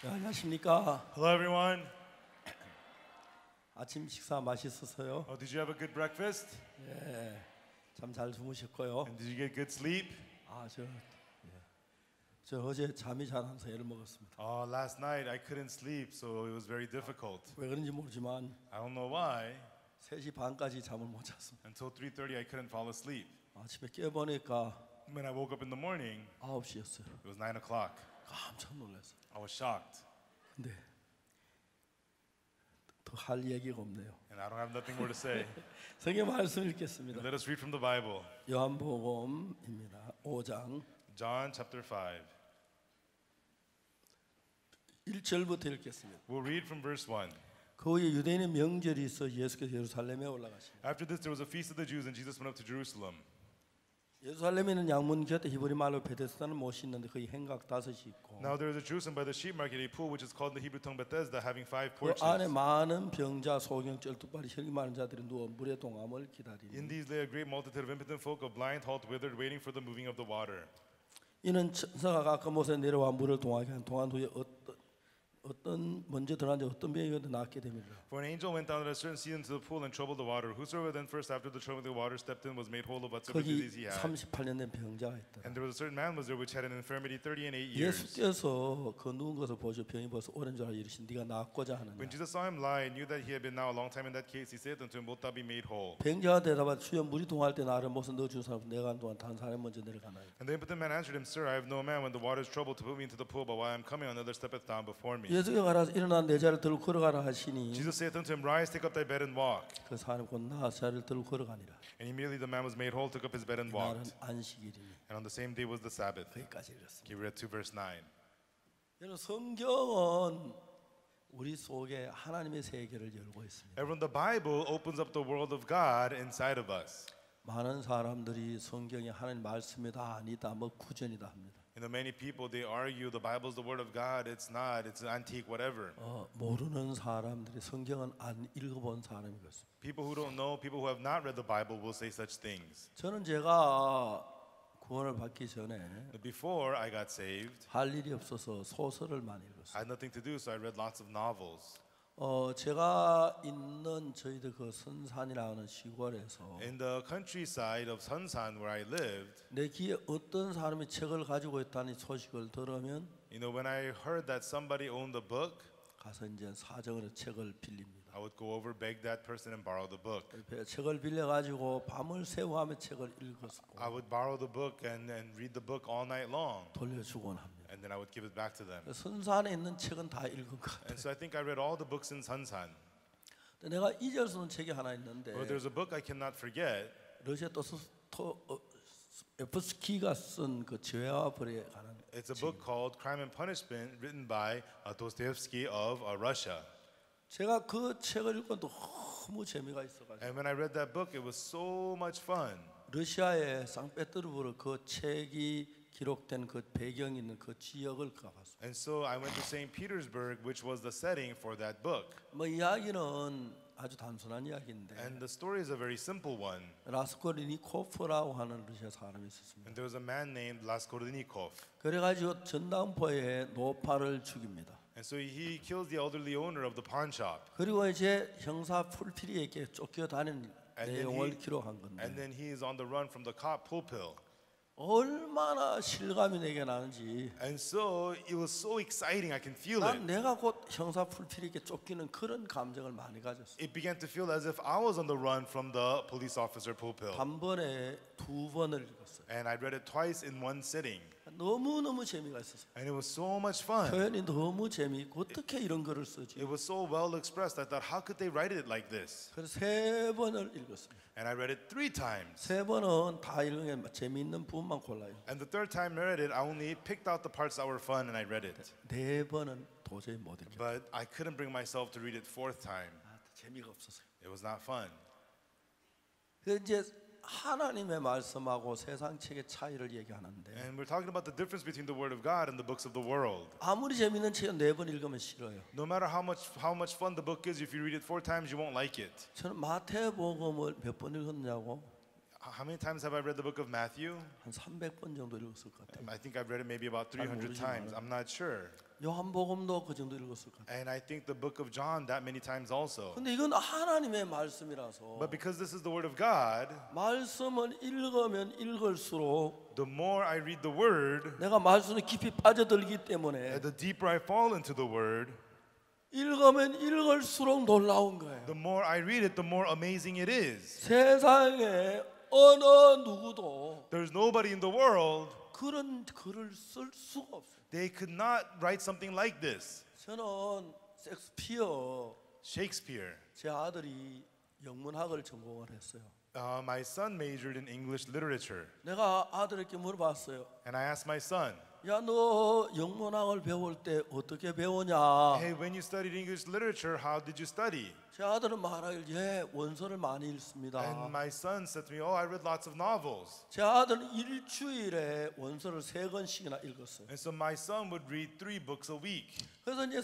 네, 안녕하십니까? Hello, everyone. 아침 식사 맛있었어요? Oh, did you have a good breakfast? 네, 잠 잘 주무셨고요. And did you get good sleep? 저 어제 잠이 잘 안 와서 애를 먹었습니다. Oh, last night I couldn't sleep, so it was very difficult. 왜 그런지 모르지만 I don't know why. 3시 반까지 잠을 못 잤습니다. Until 3:30, I couldn't fall asleep. 아침에 깨보니까 When I woke up in the morning, 9시였어요. it was 9 o'clock. 깜짝 놀랐어요. I was shocked, 근데 더 할 얘기가 없네요. and I don't have nothing more to say. 성경 말씀 읽겠습니다. Let us read from the Bible. 요한복음입니다. 5장 John chapter 5. 1절부터 읽겠습니다. We'll read from verse 1. 그 후에 유대인의 명절이 있어 예수께서 예루살렘에 올라가시니 After this, there was a feast of the Jews, and Jesus went up to Jerusalem. 예루살렘에는 양문 곁에 히브리 말로 베데스다는 못이 있는데 거기 행각 5이 있고 Now there is a Jerusalem by the sheep market, a pool which is called in the Hebrew tongue Bethesda, having 5 그 porches. 안에 많은 병자, 소경, 쩔뚝발이 혈기 많은 자들이 누워 물의 동함을 기다리니 In these lay a great multitude of impotent folk, of blind, halt, withered, waiting for the moving of the water. 이는 천사가 가끔 옷에 내려와 물을 동하게 한 동안 후에 어떤 먼저 들어앉아 어떤 병이 낫게 됩니다. For an angel went down at a certain season to the pool and troubled the water. Whosoever then first after the troubling of the water stepped in was made whole of whatsoever 거기 disease he had. 38년 된 병자가 있다. And there was a certain man was there which had an infirmity 38 years. 예수께서 그 누운 것을 보시고 병이 벌써 오랜 줄 알아 이르신 네가 낫고자 하느냐. When Jesus saw him lie and knew that he had been now a long time in that case, he said unto him, Wilt thou be made whole? 병자가 대답하되 주여 물이 동할 때 나를 못서 넣어준 사람 내가 한 동안 다른 사람이 먼저 내려가나이다. And the impotent man answered him, Sir, I have no man when the water is troubled to put me into the pool, but while I am coming, another steppeth down before me. 예수께서 가라사 일어나 내 자리를 들고 걸어가라 하시니 Jesus saith unto him, Rise, take up thy bed and walk. 그 사람이 곧 나아서 자리를 들고 걸어가니라. And immediately the man was made whole, took up his bed and 나는 walked. 안식일이니. And on the same day was the Sabbath. 거기까지 읽었습니다. He read to verse 9. 여러분 성경은 우리 속에 하나님의 세계를 열고 있습니다. Everyone, the Bible opens up the world of God inside of us. 많은 사람들이 성경이 하나님 말씀이다 아니다 뭐 구전이다 합니다. You know, many people, they argue the Bible is the word of God. It's not. It's antique, whatever. 모르는 사람들이 성경은 안 읽어본 사람이 그렇습니다. People who don't know, people who have not read the Bible will say such things. 저는 제가 구원을 받기 전에 But before I got saved, 할 일이 없어서 소설을 많이 읽었어요. I had nothing to do, so I read lots of novels. 제가 있는 저희들 그 선산이라는 시골에서 In the countryside of Sunsan, where I lived, 내 귀에 어떤 사람이 책을 가지고 있다는 소식을 들으면 you know, when I heard that somebody owned a book, 가서 이제 사정으로 책을 빌립니다. I would go over, beg that person, and borrow the book. 책을 빌려 가지고 밤을 새우하며 책을 읽었고 I would borrow the book and read the book all night long, 돌려주곤 합니다. and then I would give it back to them. 선산에 있는 책은 다 읽은 것 같아요. And so I think I read all the books in Sunsan. 내가 잊을 수 없는 책이 하나 있는데 But there's a book I cannot forget. 러시아 도스토옙스키가 쓴 그 죄와 벌에 관한 It's a book called Crime and Punishment, written by Dostoevsky of Russia. 제가 그 책을 읽고 너무 재미가 있어가지고 And when I read that book, it was so much fun. 러시아의 상페테르부르크 그 책이 기록된 그 배경 있는 그 지역을 가봤습니다. And so I went to St. Petersburg, which was the setting for that book. 뭐 이야기는 아주 단순한 이야기인데 And the story is a very simple one. 라스콜리니코프라고 하는 러시아 사람이 있었습니다. And there was a man named Raskolnikov. 그래가지고 전당포에 노파를 죽입니다. And so he kills the elderly owner of the pawn shop. 그리고 이제 형사 풀피리에게 쫓겨다니는 And 내용을 기록한 건데 then he is on the run from the cop Pulpil. 얼마나 실감이 내게 나는지 And so it was so exciting. I can feel 난 it. 내가 곧 형사 풀피리에게 쫓기는 그런 감정을 많이 가졌어요. It began to feel as if I was on the run from the police officer Pulpil. 단번에 2번을 읽었어요. And I read it twice in one sitting. 너무너무 재미가 있었어요. And it was so much fun. 표현이 너무 재미있고 어떻게 이런 글을 쓰지? It was so well expressed. I thought, how could they write it like this? 그래서 3번을 읽었습니다. And I read it 3 times. 3번은 다 읽은 게 재미있는 부분만 골라요. And the 3rd time I read it, I only picked out the parts that were fun and I read it. 4번은 도저히 못 읽겠어요. But I couldn't bring myself to read it 4th time. 재미가 없었어요. It was not fun. 그래서 이제 하나님의 말씀하고 세상 책의 차이를 얘기하는데 And we're talking about the difference between the Word of God and the books of the world. 아무리 재미있는 책은 4번 읽으면 싫어요. No matter how much fun the book is, if you read it 4 times, you won't like it. 저는 마태복음을 몇 번 읽었냐고 How many times have I read the book of Matthew? 한 300번 정도 읽었을 것 같아요. I think I've read it maybe about 300 times. I'm not sure. 요한복음도 그 정도 읽었을 것 같아요. And I think the book of John that many times also. 근데 이건 하나님의 말씀이라서 But because this is the word of God, 말씀을 읽으면 읽을수록 the more I read the word, 내가 말씀에 깊이 빠져들기 때문에 the deeper I fall into the word, 읽으면 읽을수록 놀라운 거예요. the more I read it, the more amazing it is. 세상에 어느 누구도 There's nobody in the world, 그런 글을 쓸 수가 없어요. they could not write something like this. 저는 섹스피어 Shakespeare. 제 아들이 영문학을 전공을 했어요. My son majored in English literature. 내가 아들에게 물어봤어요. And I asked my son, 야, 너 영문학을 배울 때 어떻게 배우냐? hey, when you studied English literature, how did you study? 제 아들은 말하길 예, 원서를 많이 읽습니다. And my son said to me, oh, I read lots of novels. 제 아들은 일주일에 원서를 3권씩이나 읽었어요. And so my son would read 3 books a week. 그래서 이제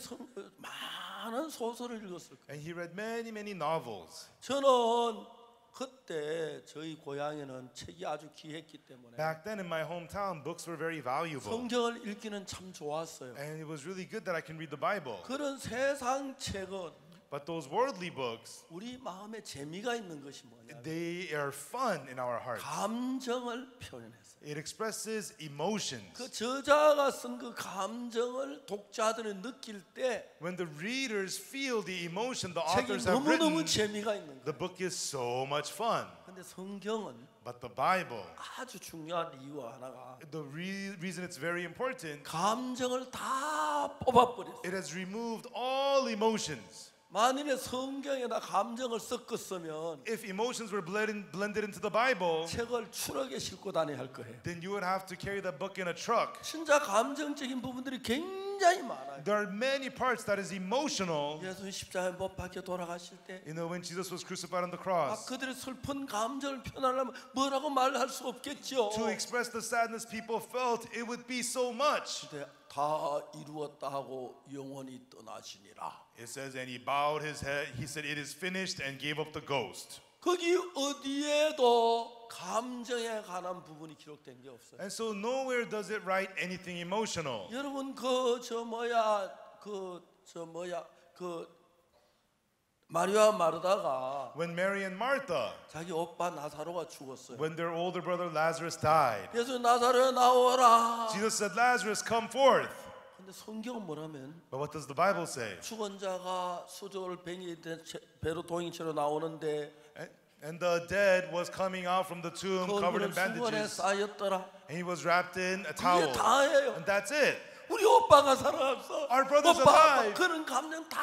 많은 소설을 읽었을 거예요. And he read many, many novels. 저는 그때 저희 고향에는 책이 아주 귀했기 때문에 Back then in my hometown, books were very valuable. 성경을 읽기는 참 좋았어요. And it was really good that I can read the Bible. 그런 세상 책은 But those worldly books, 우리 마음에 재미가 있는 것이 뭐냐? they are fun in our hearts. 감정을 표현했어요. It expresses emotions. 그 저자가 쓴 그 감정을 독자들이 느낄 때 When the readers feel the emotion the 책이 authors have 너무너무 written, 재미가 있는 the 거예요. book is so much fun. 근데 성경은 But the Bible, 아주 중요한 이유 하나가 the reason it's very important, 감정을 다 뽑아버렸어요. it has removed all emotions. 만일에 성경에다 감정을 섞었으면 If emotions were blended into the Bible, 책을 트럭에 싣고 다녀야 할 거예요. then you would have to carry that book in a truck. 진짜 감정적인 부분들이 굉장히 많아요. There are many parts that is emotional. 예수님 십자가에 못 박혀 돌아가실 때 You know, when Jesus was crucified on the cross, 그들의 슬픈 감정을 표현하려면 뭐라고 말할 수 없겠죠. to express the sadness people felt, it would be so much. 근데 다 이루었다 하고 영원히 떠나시니라. It says, and he bowed his head, he said, it is finished, and gave up the ghost. 거기 어디에도 감정에 관한 부분이 기록된 게 없어요. And so nowhere does it write anything emotional. 여러분 마리아 마르다가 When Mary and Martha, 자기 오빠 나사로가 죽었어요. when their older brother Lazarus died, 예수 나사로에 나오라. Jesus said, Lazarus, come forth. 근데 성경은 뭐라면 But what does the Bible say? 죽은 자가 수조를 배로 동이처럼 나오는데 And the dead was coming out from the tomb 그 covered 얼굴은 in 수건에 bandages, 쌓였더라. and he was wrapped in a towel. 그게 다예요. And that's it. 우리 오빠가 살아났어. Our brother's 오빠 alive. 그런 감정 다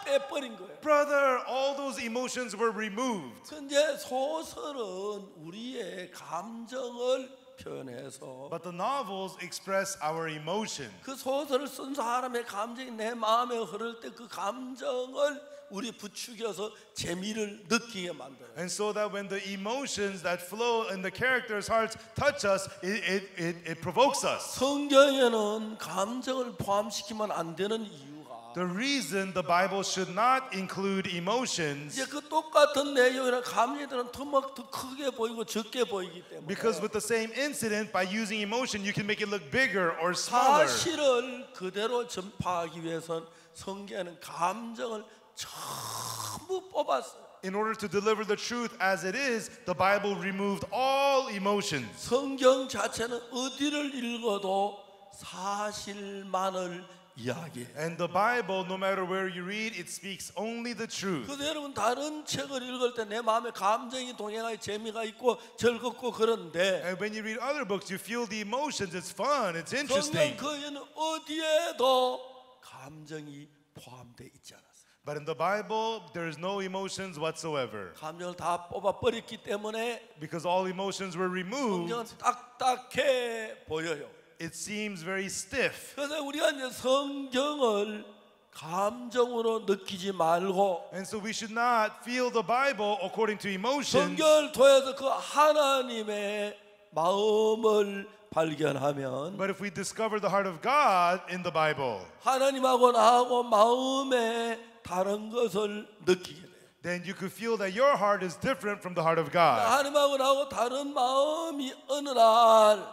빼버린 거예요. Brother, all those emotions were removed. 근데 소설은 우리의 감정을 표현해서 But the novels express our emotion. 그 소설을 쓴 사람의 감정이 내 마음에 흐를 때 그 감정을 우리 부추겨서 재미를 느끼게 만들어요. And so that when the emotions that flow in the characters' hearts touch us, it provokes us. 성경에는 감정을 포함시키면 안 되는 이유가 The reason the Bible should not include emotions, 이제 그 똑같은 내용이나 감정들은 더 크게 보이고 적게 보이기 때문에 because with the same incident, by using emotion, you can make it look bigger or smaller. 사실을 그대로 전파하기 위해선 성경에는 감정을 전부 뽑았어요. In order to deliver the truth as it is, the Bible removed all emotions. 성경 자체는 어디를 읽어도 사실만을 이야기해요. And the Bible, no matter where you read, it speaks only the truth. 그래서 여러분 다른 책을 읽을 때 내 마음에 감정이 동행하여 재미가 있고 즐겁고 그런데 And when you read other books, you feel the emotions. It's fun. It's 성경 interesting. 그에는 어디에도 감정이 포함되어 있지 않았어요. But in the Bible, there is no emotions whatsoever. 감정을 다 뽑아버렸기 때문에 Because all emotions were removed, 성경은 딱딱해 보여요. it seems very stiff. 그래서 우리가 이제 성경을 감정으로 느끼지 말고 And so we should not feel the Bible according to emotions. 성경을 통해서 그 하나님의 마음을 발견하면 But if we discover the heart of God in the Bible, 하나님하고 나하고 마음에 다른 것을 느끼게 돼요. then you could feel that your heart is different from the heart of God. 하나님하고 나하고 다른 마음이 어느 날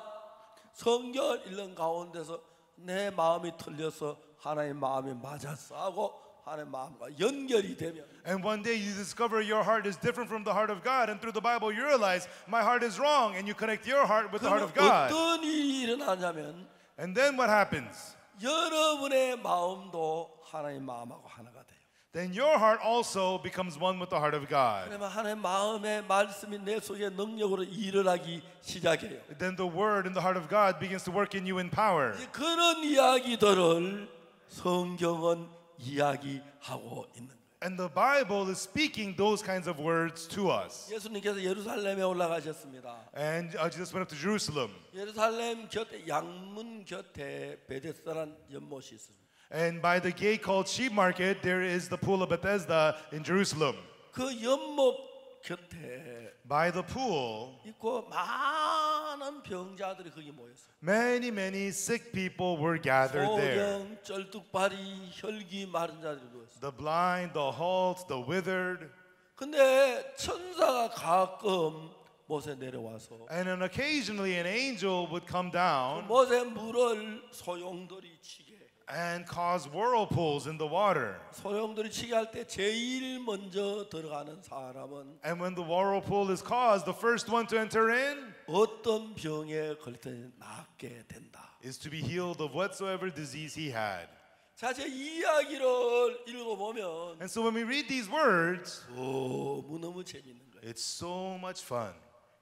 성경을 읽는 가운데서 내 마음이 틀려서 하나님 마음이 맞았어 하고 하나님 마음과 연결이 되면 And one day you discover your heart is different from the heart of God, and through the Bible you realize my heart is wrong, and you connect your heart with the heart of God. 어떤 일이 일어나냐면 And then what happens? 여러분의 마음도 하나님 마음하고 하나가 돼요. Then your heart also becomes one with the heart of God. 그러면 하나님 마음의 말씀이 내 속에 능력으로 일어나기 시작해요. Then the word in the heart of God begins to work in you in power. 그런 이야기들을 성경은 이야기하고 있는 거예요. And the Bible is speaking those kinds of words to us. 예수님께서 예루살렘에 올라가셨습니다. And Jesus went up to Jerusalem. 예루살렘 곁에 양문 곁에 베데스다라는 연못이 있습니다. And by the gate called Sheep Market, there is the pool of Bethesda in Jerusalem. 그 연못 곁에 By the pool, 있고 많은 병자들이 거기 모였어요. many sick people were gathered there. 소경, 쩔뚝발이, 혈기 마른 자들이 누웠어요. The blind, the halt, the withered. 근데 천사가 가끔 못에 내려와서 And then occasionally an angel would come down 못에 물을 소용돌이 치게. and cause whirlpools in the water. 소용돌이 치게 할 때 제일 먼저 들어가는 사람은 And when the whirlpool is caused, the first one to enter in 어떤 병에 걸렸더니 낫게 된다. is to be healed of whatsoever disease he had. 자, 제 이야기를 읽어보면 And so when we read these words, 너무너무 재밌는 거예요. it's so much fun.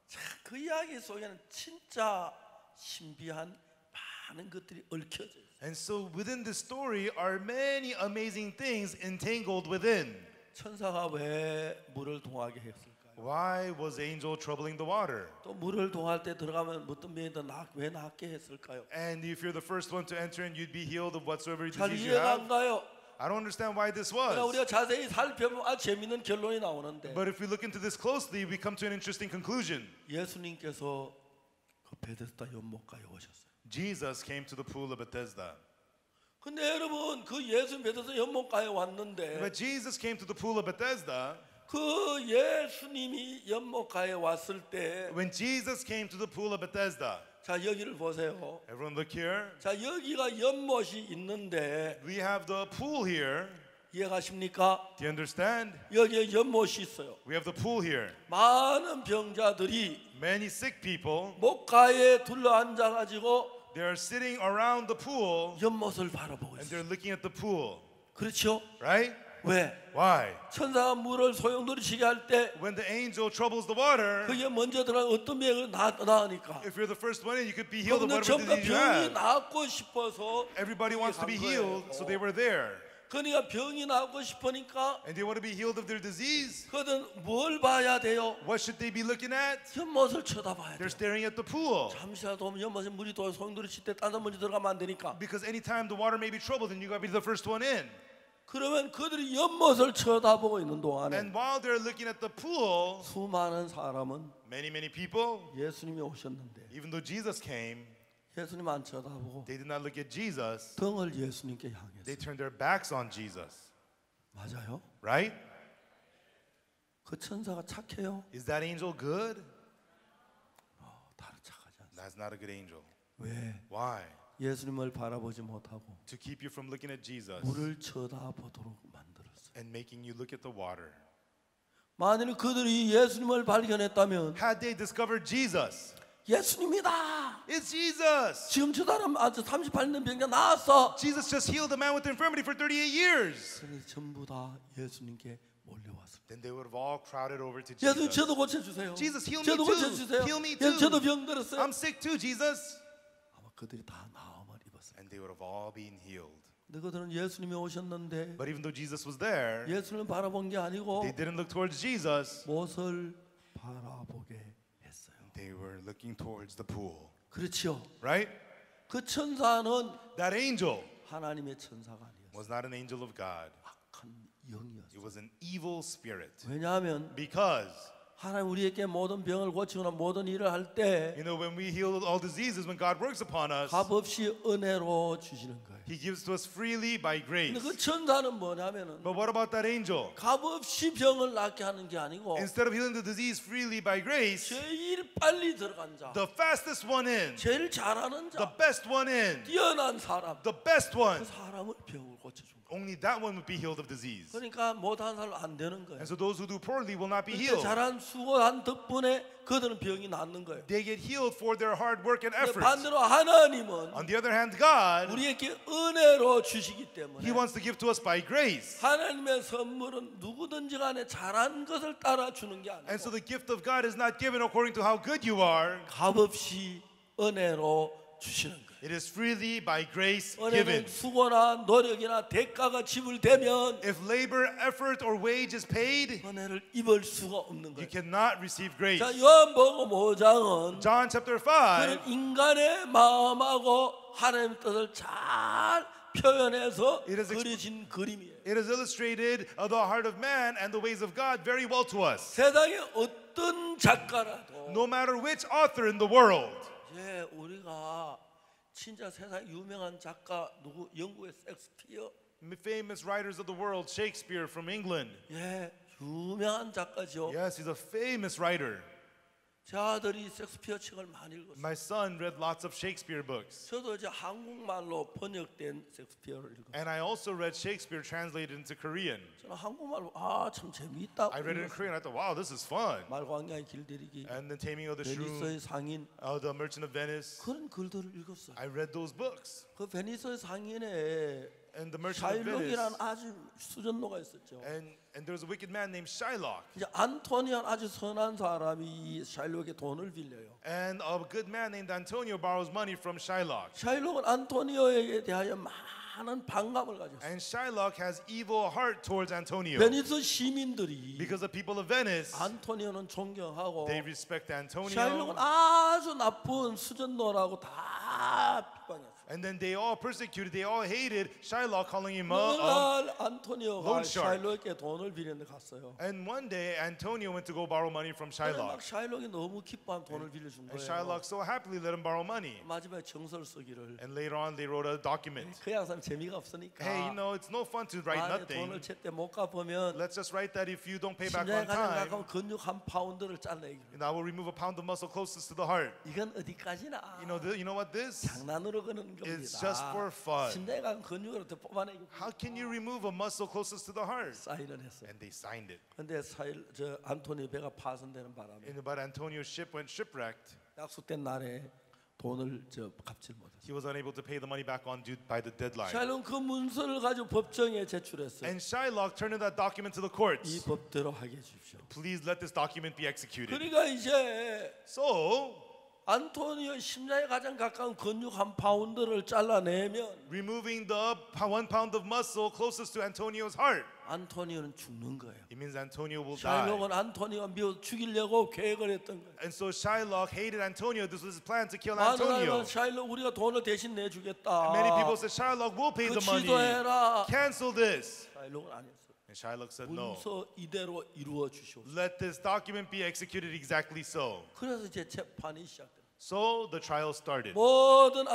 자, 그 이야기 속에는 진짜 신비한 많은 것들이 얽혀져 있어요. And so within this story are many amazing things entangled within. 천사가 왜 물을 동하게 했을까요? Why was angel troubling the water? 또 물을 동할 때 들어가면 어떤 병이 왜 낫게 했을까요? And if you're the first one to enter in, you'd be healed of whatsoever 잘 disease you 이해가 have. 안 가요. I don't understand why this 그러나 was. 우리가 자세히 살펴보면 아주 재밌는 결론이 나오는데 But if we look into this closely, we come to an interesting conclusion. 예수님께서 그 베데스다 연못가에 오셨어요. Jesus came to the pool of Bethesda. 근데 여러분 그 예수님 베데스다 연못가에 왔는데 But Jesus came to the pool of Bethesda. 그 예수님이 연못가에 왔을 때 When Jesus came to the pool of Bethesda, 자 여기를 보세요. everyone look here. 자 여기가 연못이 있는데 We have the pool here. 이해가십니까? Do you understand? 여기에 연못이 있어요. We have the pool here. 많은 병자들이 Many sick people, 목가에 둘러앉아 가지고 they are sitting around the pool 연못을 바라보고 and 있어요. they're looking at the pool, 그렇죠? right? 왜? Why? 천사가 물을 소용돌이 치게 할 때 When the angel troubles the water, 그게 먼저 들어가 어떤 병을 나으니까 if you're the first one in, you could be healed of 그분들 whatever 전부 disease you 병이 have. 낫고 싶어서 Everybody wants to be healed, so they were there. 그러니까 병이 낫고 싶으니까 And they want to be healed of their disease. 그들은 뭘 봐야 돼요? What should they be looking at? 연못을 쳐다봐야 돼요. They're staring at the pool. 잠시라도 오면 연못에 물이 또 소용돌이 칠 때 딴 사람 먼저 들어가면 안 되니까. Because anytime the water may be troubled, and you got to be the first one in. 그러면 그들이 연못을 쳐다보고 있는 동안에 And while they're looking at the pool, 수많은 사람은 many people, 예수님이 오셨는데 even though Jesus came, 예수님 안 쳐다보고 they did not look at Jesus. 등을 예수님께 They 향했어요. turned their backs on Jesus. 맞아요? Right? 그 천사가 착해요? Is that angel good? 다른 착하지 않습니다. That's not a good angel. 왜? Why? 예수님을 바라보지 못하고 To keep you from looking at Jesus 물을 쳐다보도록 만들었어요. and making you look at the water. 만일 그들이 예수님을 발견했다면 Had they discovered Jesus, 예수님이다. it's Jesus. 지금 저 사람 아주 38년 병자 나았어. Jesus just healed a man with infirmity for 38 years. 그래서 전부 다 예수님께 몰려왔습니다. Then they would have all crowded over to 예수님 Jesus. 저도 고쳐주세요. Jesus, heal me 저도 too. 고쳐주세요. Heal me 예, 저도 too. 병 들었어요. I'm sick too, Jesus. 아마 그들이 다 나음을 입었어요. And they would have all been healed. 근데 그들은 예수님이 오셨는데 But even though Jesus was there, 예수님을 바라본 게 아니고 they didn't look towards Jesus. 못을 바라보게 했어요. They were looking towards the pool. 그렇죠. Right? 그 천사는 That angel 하나님의 천사가 아니었어요. was not an angel of God. 악한 영이었어요. It was an evil spirit. 왜냐하면 Because 하나님 우리에게 모든 병을 고치거나 모든 일을 할 때 You know, when we heal all diseases, when God works upon us, 값없이 은혜로 주시는 거예요. He gives to us freely by grace. 근데 그 천사는 뭐냐면은 But what about that angel? 값없이 병을 낫게 하는 게 아니고 Instead of healing the disease freely by grace, 제일 빨리 들어간 자, the fastest one in, 제일 잘하는 the 자, best one in, 뛰어난 사람, the best 그 one, 사람을 병을 고쳐준 거예요. only that one would be healed of disease. 그러니까 못하는 사람 안 되는 거예요. And so those who do poorly will not be 그때 healed. 잘한 수고한 덕분에 그들은 병이 낫는 거예요. They get healed for their hard work and 근데 efforts. 반대로 하나님은 On the other hand, God, 우리에게 은혜로 주시기 때문에 He wants to give to us by grace. 하나님의 선물은 누구든지 간에 잘한 것을 따라 주는 게 And so 아니고 the gift of God is not given according to how good you are. 값없이 은혜로 주시는 거예요. It is freely by grace 은혜는 given. 수고나 노력이나 대가가 지불되면 If labor, effort, or wage is paid, 은혜를 입을 수가 없는 you 거예요. cannot receive grace. 자, 요한복음 5장은 John chapter 5, 그런 인간의 마음하고 하나님의 뜻을 잘 표현해서 It is 그려진 그림이에요. it is illustrated the heart of man and the ways of God very well to us. 세상에 어떤 작가라도 No matter which author in the world, 예, 우리가 진짜 세상 유명한 작가 누구 영국의 셰익스피어 famous writers of the world, Shakespeare from England. 예, 유명한 작가죠. Yes, he's a famous writer. 제 아들이 셰익스피어 책을 많이 읽었어요. My son read lots of Shakespeare books. 저도 이제 한국말로 번역된 셰익스피어를 읽었어요. And I also read Shakespeare translated into Korean. 저는 한국말로 참 재미있다. I read it in Korean. I thought, wow, this is fun. 말광야의 길들이기, And The Taming of the 베니스의 Shrew, 상인 The Merchant of Venice. 그런 글들을 읽었어요. I read those books. 그 베니스의 상인에 And The Merchant of Venice. 샤일록이라는 아주 수전노가 있었죠. And there was a wicked man named Shylock. 이제 안토니안 아주 선한 사람이 이 샤일록에 돈을 빌려요. And a good man named Antonio borrows money from Shylock. 샤일록은 안토니오에 대하여 많은 반감을 가졌어요. And Shylock has evil heart towards Antonio. 베니스 시민들이 Because the people of Venice, 안토니오는 존경하고 they respect Antonio. 샤일록은 아주 나쁜 수전노라고 다 비방했어요. And then they all persecuted, they all hated Shylock, calling him 어느 날 안토니오가 loan shark. 샤일록에게 돈을 빌리는데 갔어요. And one day Antonio went to go borrow money from 그런데 막 Shylock. 샤일록이 너무 기뻐하면 돈을 빌려준 And 거예요. Shylock so happily let him borrow money. 마지막에 정서를 쓰기를 And later on they wrote a document. 그 양사람 재미가 없으니까 Hey, you know, it's no fun to write 만약에 nothing. 돈을 제때 못 갚으면 Let's just write that if you don't pay back 심장에 on 가장 time, 가까운 근육 한 파운드를 잘라내기로. and I will remove a pound of muscle closest to the heart. 이건 어디까지나 You know what this? 장난으로 그러는 It's 겁니다. just for fun. 심장에 가까운 근육으로 더 뽑아내기로 How can you remove a muscle closest to the heart? 사인을 했어요. And they signed it. 근데 저 안토니 배가 파손되는 바람에 But Antonio's ship went shipwrecked. 약속된 날에 돈을 갚질 못했어요. He was unable to pay the money back on due by the deadline. 샬롬 그 문서를 가지고 법정에 제출했어요. And Shylock turned in that document to the 이 courts. 법대로 하게 해주십시오. Please let this document be executed. 그러니까 이제 So, 안토니오 심장에 가장 가까운 근육 한 파운드를 잘라내면 removing the 1 pound of muscle closest to Antonio's heart, 안토니오는 죽는 거예요. it means Antonio will die. 샬롬은 안토니오가 미워 죽이려고 계획을 했던 거예요. And so Shylock hated Antonio. This was his plan to kill 많은 Antonio. 사람은 샬롬 우리가 돈을 대신 내주겠다. Many people said, Shylock will pay 그 the money. 취소해라. Cancel this. 샬롬은 안 했어요. And Shylock said, no. 문서 이대로 이루어 주시오. Let this document be executed exactly so. 그래서 이제 재판이 시작됩니다. So the trial started. 모든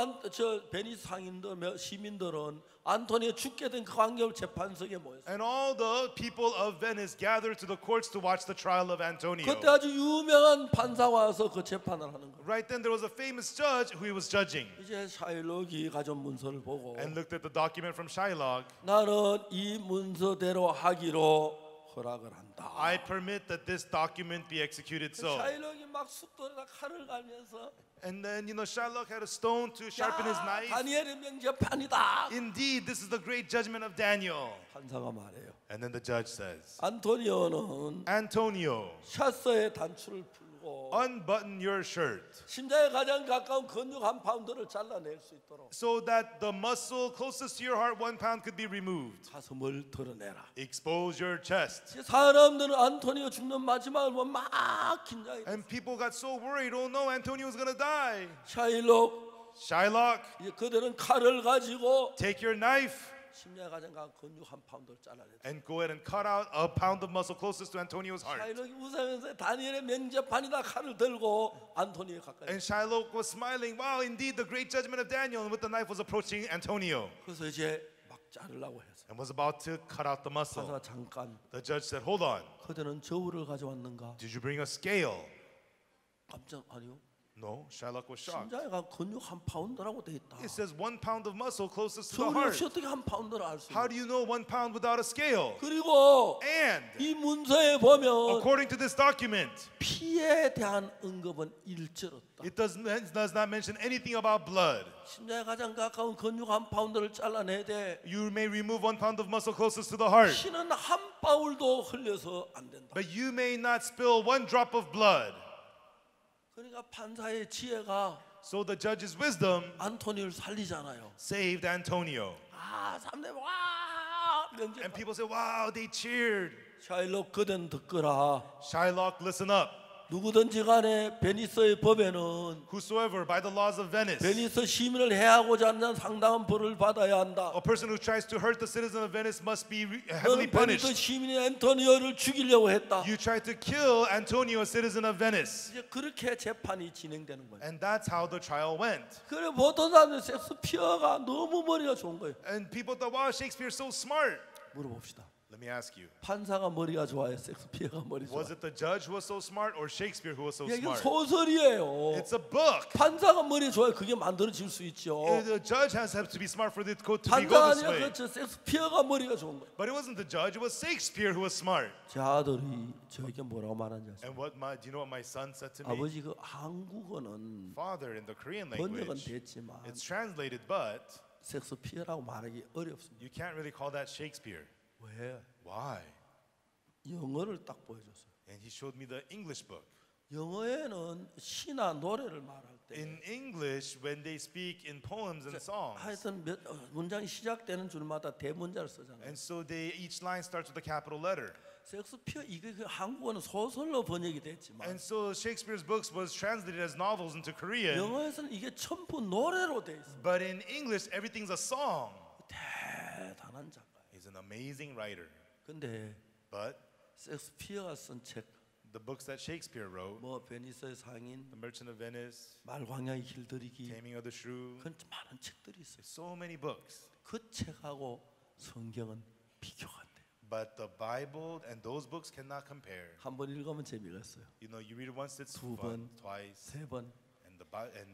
베니스 상인들 시민들은 안토니오 죽게 된 그 광경 재판석에 모였어요. And all the people of Venice gathered to the courts to watch the trial of Antonio. 그때 아주 유명한 판사가 와서 그 재판을 하는 거예요. Right then there was a famous judge who he was judging 이제 샤일록이 가져온 문서를 보고 and looked at the document from Shylock. 나는 이 문서대로 하기로 허락을 한다. I permit that this document be executed so. 샤일록이 막 숫돌에다 칼을 갈면서 And then, Shylock had a stone to sharpen his knife. 다니엘의 명재판이다. Indeed, this is the great judgment of Daniel. 판사가 말해요. And then the judge says, 안토니오는 Antonio, 샤서의 단추를 풀고 unbutton your shirt 심장에 가장 가까운 근육 한 파운드를 잘라낼 수 있도록 so that the muscle closest to your heart, 1 pound, could be removed. 가슴을 드러내라. Expose your chest. 사람들은 안토니오 죽는 마지막을 보면 막 긴장해. And people got so worried, oh no, Antonio's gonna die. 샤일록 Shylock, 이제 그들은 칼을 가지고 take your knife. 심장에 가장 강한 근육 한 파운드를 잘라내. and go ahead and cut out a pound of muscle closest to Antonio's heart. 샤일록이 웃으면서 다니엘의 명제판이다 칼을 들고 안토니에 가까이. And Shiloh was smiling. Wow, indeed, the great judgment of Daniel. And with the knife was approaching Antonio 그래서 이제 막 자르려고 했어. and was about to cut out the muscle. 가서 잠깐. The judge said, "Hold on. 그들은 저울을 가져왔는가? Did you bring a scale?" 깜짝 아니요. No. Shylock was shocked. 심장에 간 근육 한 파운드라고 돼 있다. It says 1 pound of muscle closest to the 저울이 heart. 없이 어떻게 한 파운드를 알 수 How 있냐? do you know 1 pound without a scale? 그리고 And 이 문서에 보면 according to this document, 피에 대한 언급은 일절 없다. it does not mention anything about blood. 심장에 가장 가까운 근육 한 파운드를 잘라내야 돼. You may remove 1 pound of muscle closest to the heart, 피는 한 방울도 흘려서 안 된다. but you may not spill 1 drop of blood. 그러니까 판사의 지혜가 So the judge's wisdom 안토니를 살리잖아요. saved Antonio. 아, 3대 와! 명제. And people say, wow, they cheered. 샤일록 그댄 듣거라. Shylock, listen up. 누구든지 간에 베니스의 법에는 Whosoever, by the laws of Venice, 베니스 시민을 해하고자 하는 상당한 벌을 받아야 한다. a person who tries to hurt the citizen of Venice must be heavily 너는 베니스 punished. 시민인 앤토니오를 죽이려고 했다. You tried to kill Antonio, a citizen of Venice. 이제 그렇게 재판이 진행되는 거예요. And that's how the trial went. 그래 보통 사람들 섹스피어가 너무 머리가 좋은 거예요. And people thought, wow, Shakespeare's so smart. 물어봅시다. Let me ask you, 판사가 머리가 좋아요? 섹스피어가 머리 좋아요? was it the judge who was so smart or Shakespeare who was so 이게 smart? 소설이에요. It's a book. 판사가 머리 좋아요. 그게 만들어질 수 있죠. The judge has to be smart for it to be 판사가 go this 아니라 way. 그렇죠. 섹스피어가 머리가 좋은 거예요. But it wasn't the judge, it was Shakespeare who was smart. 제 아들이 저에게 뭐라고 말하는지 아세요? And do you know what my son said to me? 아버지 그 한국어는 Father, in the Korean 번역은 language, 됐지만 it's translated, but 섹스피어라고 말하기 어렵습니다. you can't really call that Shakespeare. 왜? Why? 영어를 딱 보여줬어요. And he showed me the English book. 영어에는 시나 노래를 말할 때 In English, when they speak in poems and songs, 하여튼 문장이 시작되는 줄마다 대문자를 쓰잖아요. and so each line starts with a capital letter. 섹스피어 이게 그 한국어는 소설로 번역이 됐지만 And so Shakespeare's books was translated as novels into Korean, 영어에서는 이게 전부 노래로 돼 있어요. but in English, everything's a song. 대단한 작가예요. He's an amazing writer. 근데 But 섹스피어가 쓴 책, the books that Shakespeare wrote, 뭐 베니스의 상인, The Merchant of Venice, 말광야의 길들이기, Taming of the Shrew, 그런 많은 책들이 있어요. so many books. 그 책하고 성경은 비교가 안 돼요. But the Bible and those books cannot compare. 한번 읽으면 재미가 있어요. You know, you read it once, it's 두 fun. 번, Twice, 세 번, and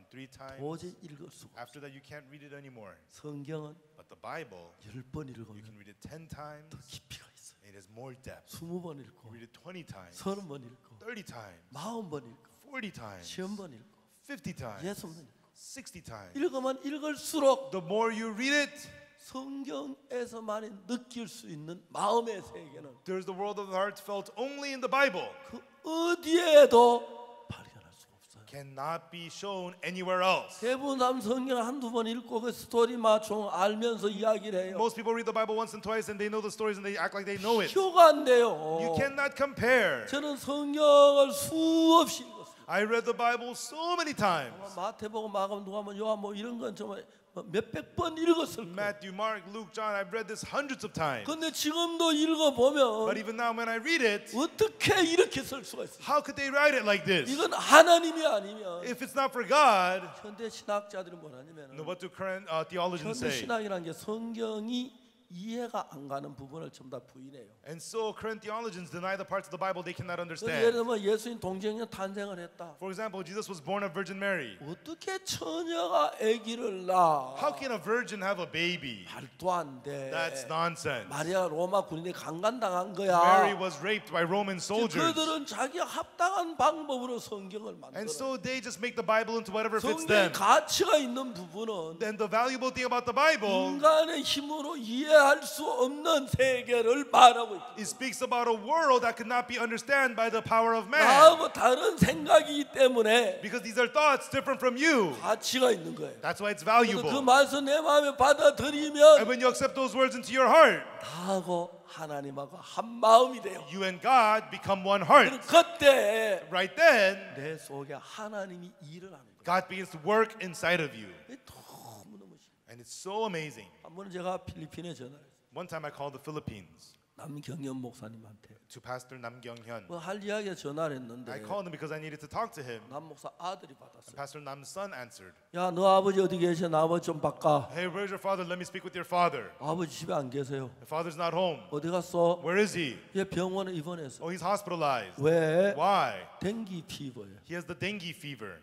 3 times. 도저히 읽을 수가 없어요. After that, you can't read it anymore. 성경은 But the Bible, 10번 you 읽으면 can read it 10 times. 더 깊이가 있어요. It has more depth. 20번 읽고, You read it 20 times, 30번 읽고, 30 times, 40번 읽고, 40 times, 10번 읽고, 50 times, 60번 읽고. 60 times. 읽으면 읽을수록 The more you read it, 성경에서만 느낄 수 있는 마음의 세계는 there's the world of the heart felt only in the Bible. 그 어디에도 발견할 수가 없어요. Cannot be shown anywhere else. 대부분 사람 성경 한두 번 읽고 그 스토리 맞춰 알면서 이야기를 해요. Most people read the Bible once and twice and they know the stories and they act like they know it. 비교가 안 돼요. You cannot compare. 저는 성경을 수없이 읽었어요. I read the Bible so many times. 마태복음, 마가복음, 누가복음, 요한 뭐 이런 건 정말 몇백 번 읽었을 거예요. Matthew, Mark, Luke, John, I've read this hundreds of times. 근데 지금도 읽어 But 보면 even now when I read it, 어떻게 이렇게 쓸 수가 있어요? how could they write it like this? 이건 하나님이 아니면 If it's not for God, 현대 신학자들이 뭐라냐면 what do current theologians 현대 say? 신학이라는 게 성경이 이해가 안 가는 부분을 전부 다 부인해요. And so current theologians deny the parts of the Bible they cannot 그래서 예를 understand. 들면 예수님 동정녀 탄생을 했다. For example, Jesus was born of Virgin Mary. 어떻게 처녀가 아기를 낳아? How can a virgin have a baby? 말도 안 돼. That's nonsense. 마리아 로마 군인에 강간당한 거야. Mary was raped by Roman soldiers. 그들은 자기 합당한 방법으로 성경을 And 만들어. so they just make the Bible into whatever fits 성경의 them. 가치가 있는 부분은 Then the valuable thing about the Bible, 인간의 힘으로 이해할 수 없는 세계를 말하고 있다. it speaks about a world that could not be understood by the power of man. 나하고 다른 생각이기 때문에 Because these are thoughts different from you. 가치가 있는 거예요. That's why it's 그 valuable. 말씀 내 마음에 And 받아들이면 when you accept those words into your heart, 나하고 하나님하고 한 마음이 돼요. you and God become one heart. 그때 Right then, 내 속에 하나님이 일을 하는 거예요. God begins to work inside of you. 너무너무 싫어요. And it's so amazing. 한 번은 제가 필리핀에 전화했어요. One time I called the Philippines 남경현 목사님한테 to Pastor Nam Kyung-hyun. 뭐 할 이야기에 전화를 I 했는데 called him because I needed to talk to him. 남 목사 아들이 And 받았어요. Pastor Nam's son answered. 야, 너 아버지 어디 계셔? 나 아버지 좀 바꿔. Hey, where's your father? Let me speak with your father. 아버지 집에 안 계세요. The father's not home. 어디 갔어? Where is he? 얘 병원에 입원했어. Oh, he's hospitalized. 왜? Why? 댕기 피부예요. He has the dengue fever.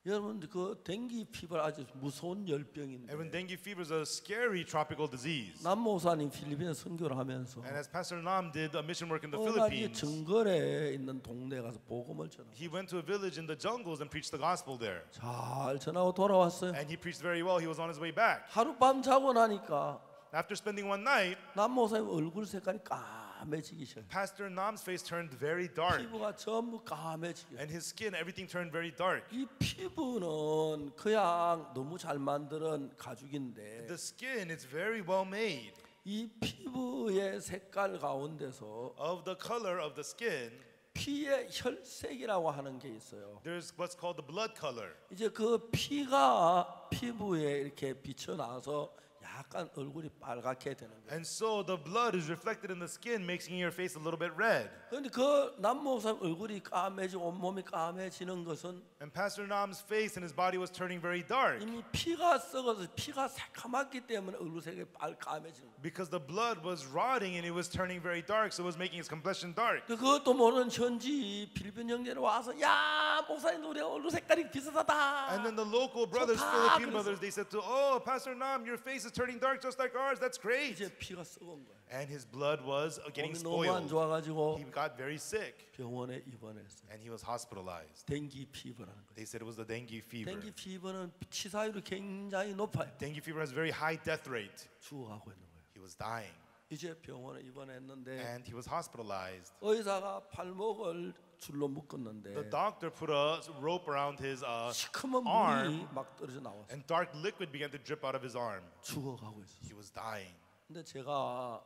여러분 그 댕기 피부 아주 무서운 열병인데 And when dengue fever is a scary tropical disease. 남 목사님 필리핀에 선교를 하면서 And as Pastor Nam did a mission work in the 어디 Philippines, 정글에 있는 동네 가서 복음을 전하. he went to a village in the jungles and preached the gospel there. 잘 전하고 돌아왔어요. And he preached very well. He was on his way back. 하룻밤 자고 나니까 After spending one night, 남 목사님 얼굴 색깔이 까매지기 시작. Pastor Nam's face turned very dark. 피부가 전부 까매지게. And his skin, everything turned very dark. 이 피부는 그냥 너무 잘 만드는 가죽인데 The skin is very well made. 이 피부의 색깔 가운데서 Of the color of the skin, 피의 혈색이라고 하는 게 있어요. there's what's called the blood color. 이제 그 피가 피부에 이렇게 비쳐나와서 약간 얼굴이 빨갛게 되는 거예요. And so the blood is reflected in the skin, making your face a little bit red. 그런데 그 남목사님 얼굴이 까매지고 온몸이 까매지는 것은 And Pastor Nam's face and his body was turning very dark 이미 피가 썩어서 피가 새카맣기 때문에 얼굴색이 까매지는 거예요. because the blood was rotting and it was turning very dark, so it was making his complexion dark. 그것도 모르는 현지 필리핀 형제를 와서 야 목사님 우리 얼굴 색깔이 비슷하다. And then the local brothers, 좋다, Philippine 그래서. brothers, they said to, oh, Pastor Nam, your face is turning dark just like ours. That's great. 이제 피가 썩은 거예요. And his blood was getting 몸이 너무 안 spoiled. 좋아가지고 He got very sick 병원에 입원했어요. and he was hospitalized. 댕기 피부라는 거예요. They said it was the dengue fever. 댕기 피부는 치사율이 굉장히 높아요. Dengue fever has very high death rate. 죽어가고 있는 거예요. He was dying 이제 병원에 입원했는데 and he was hospitalized. 의사가 발목을 줄로 The 묶었는데 doctor put a rope around his 시커먼 물이 arm 막 떨어져 나왔어요. and dark liquid began to drip out of his arm. 죽어가고 있었어요. He was dying. 근데 제가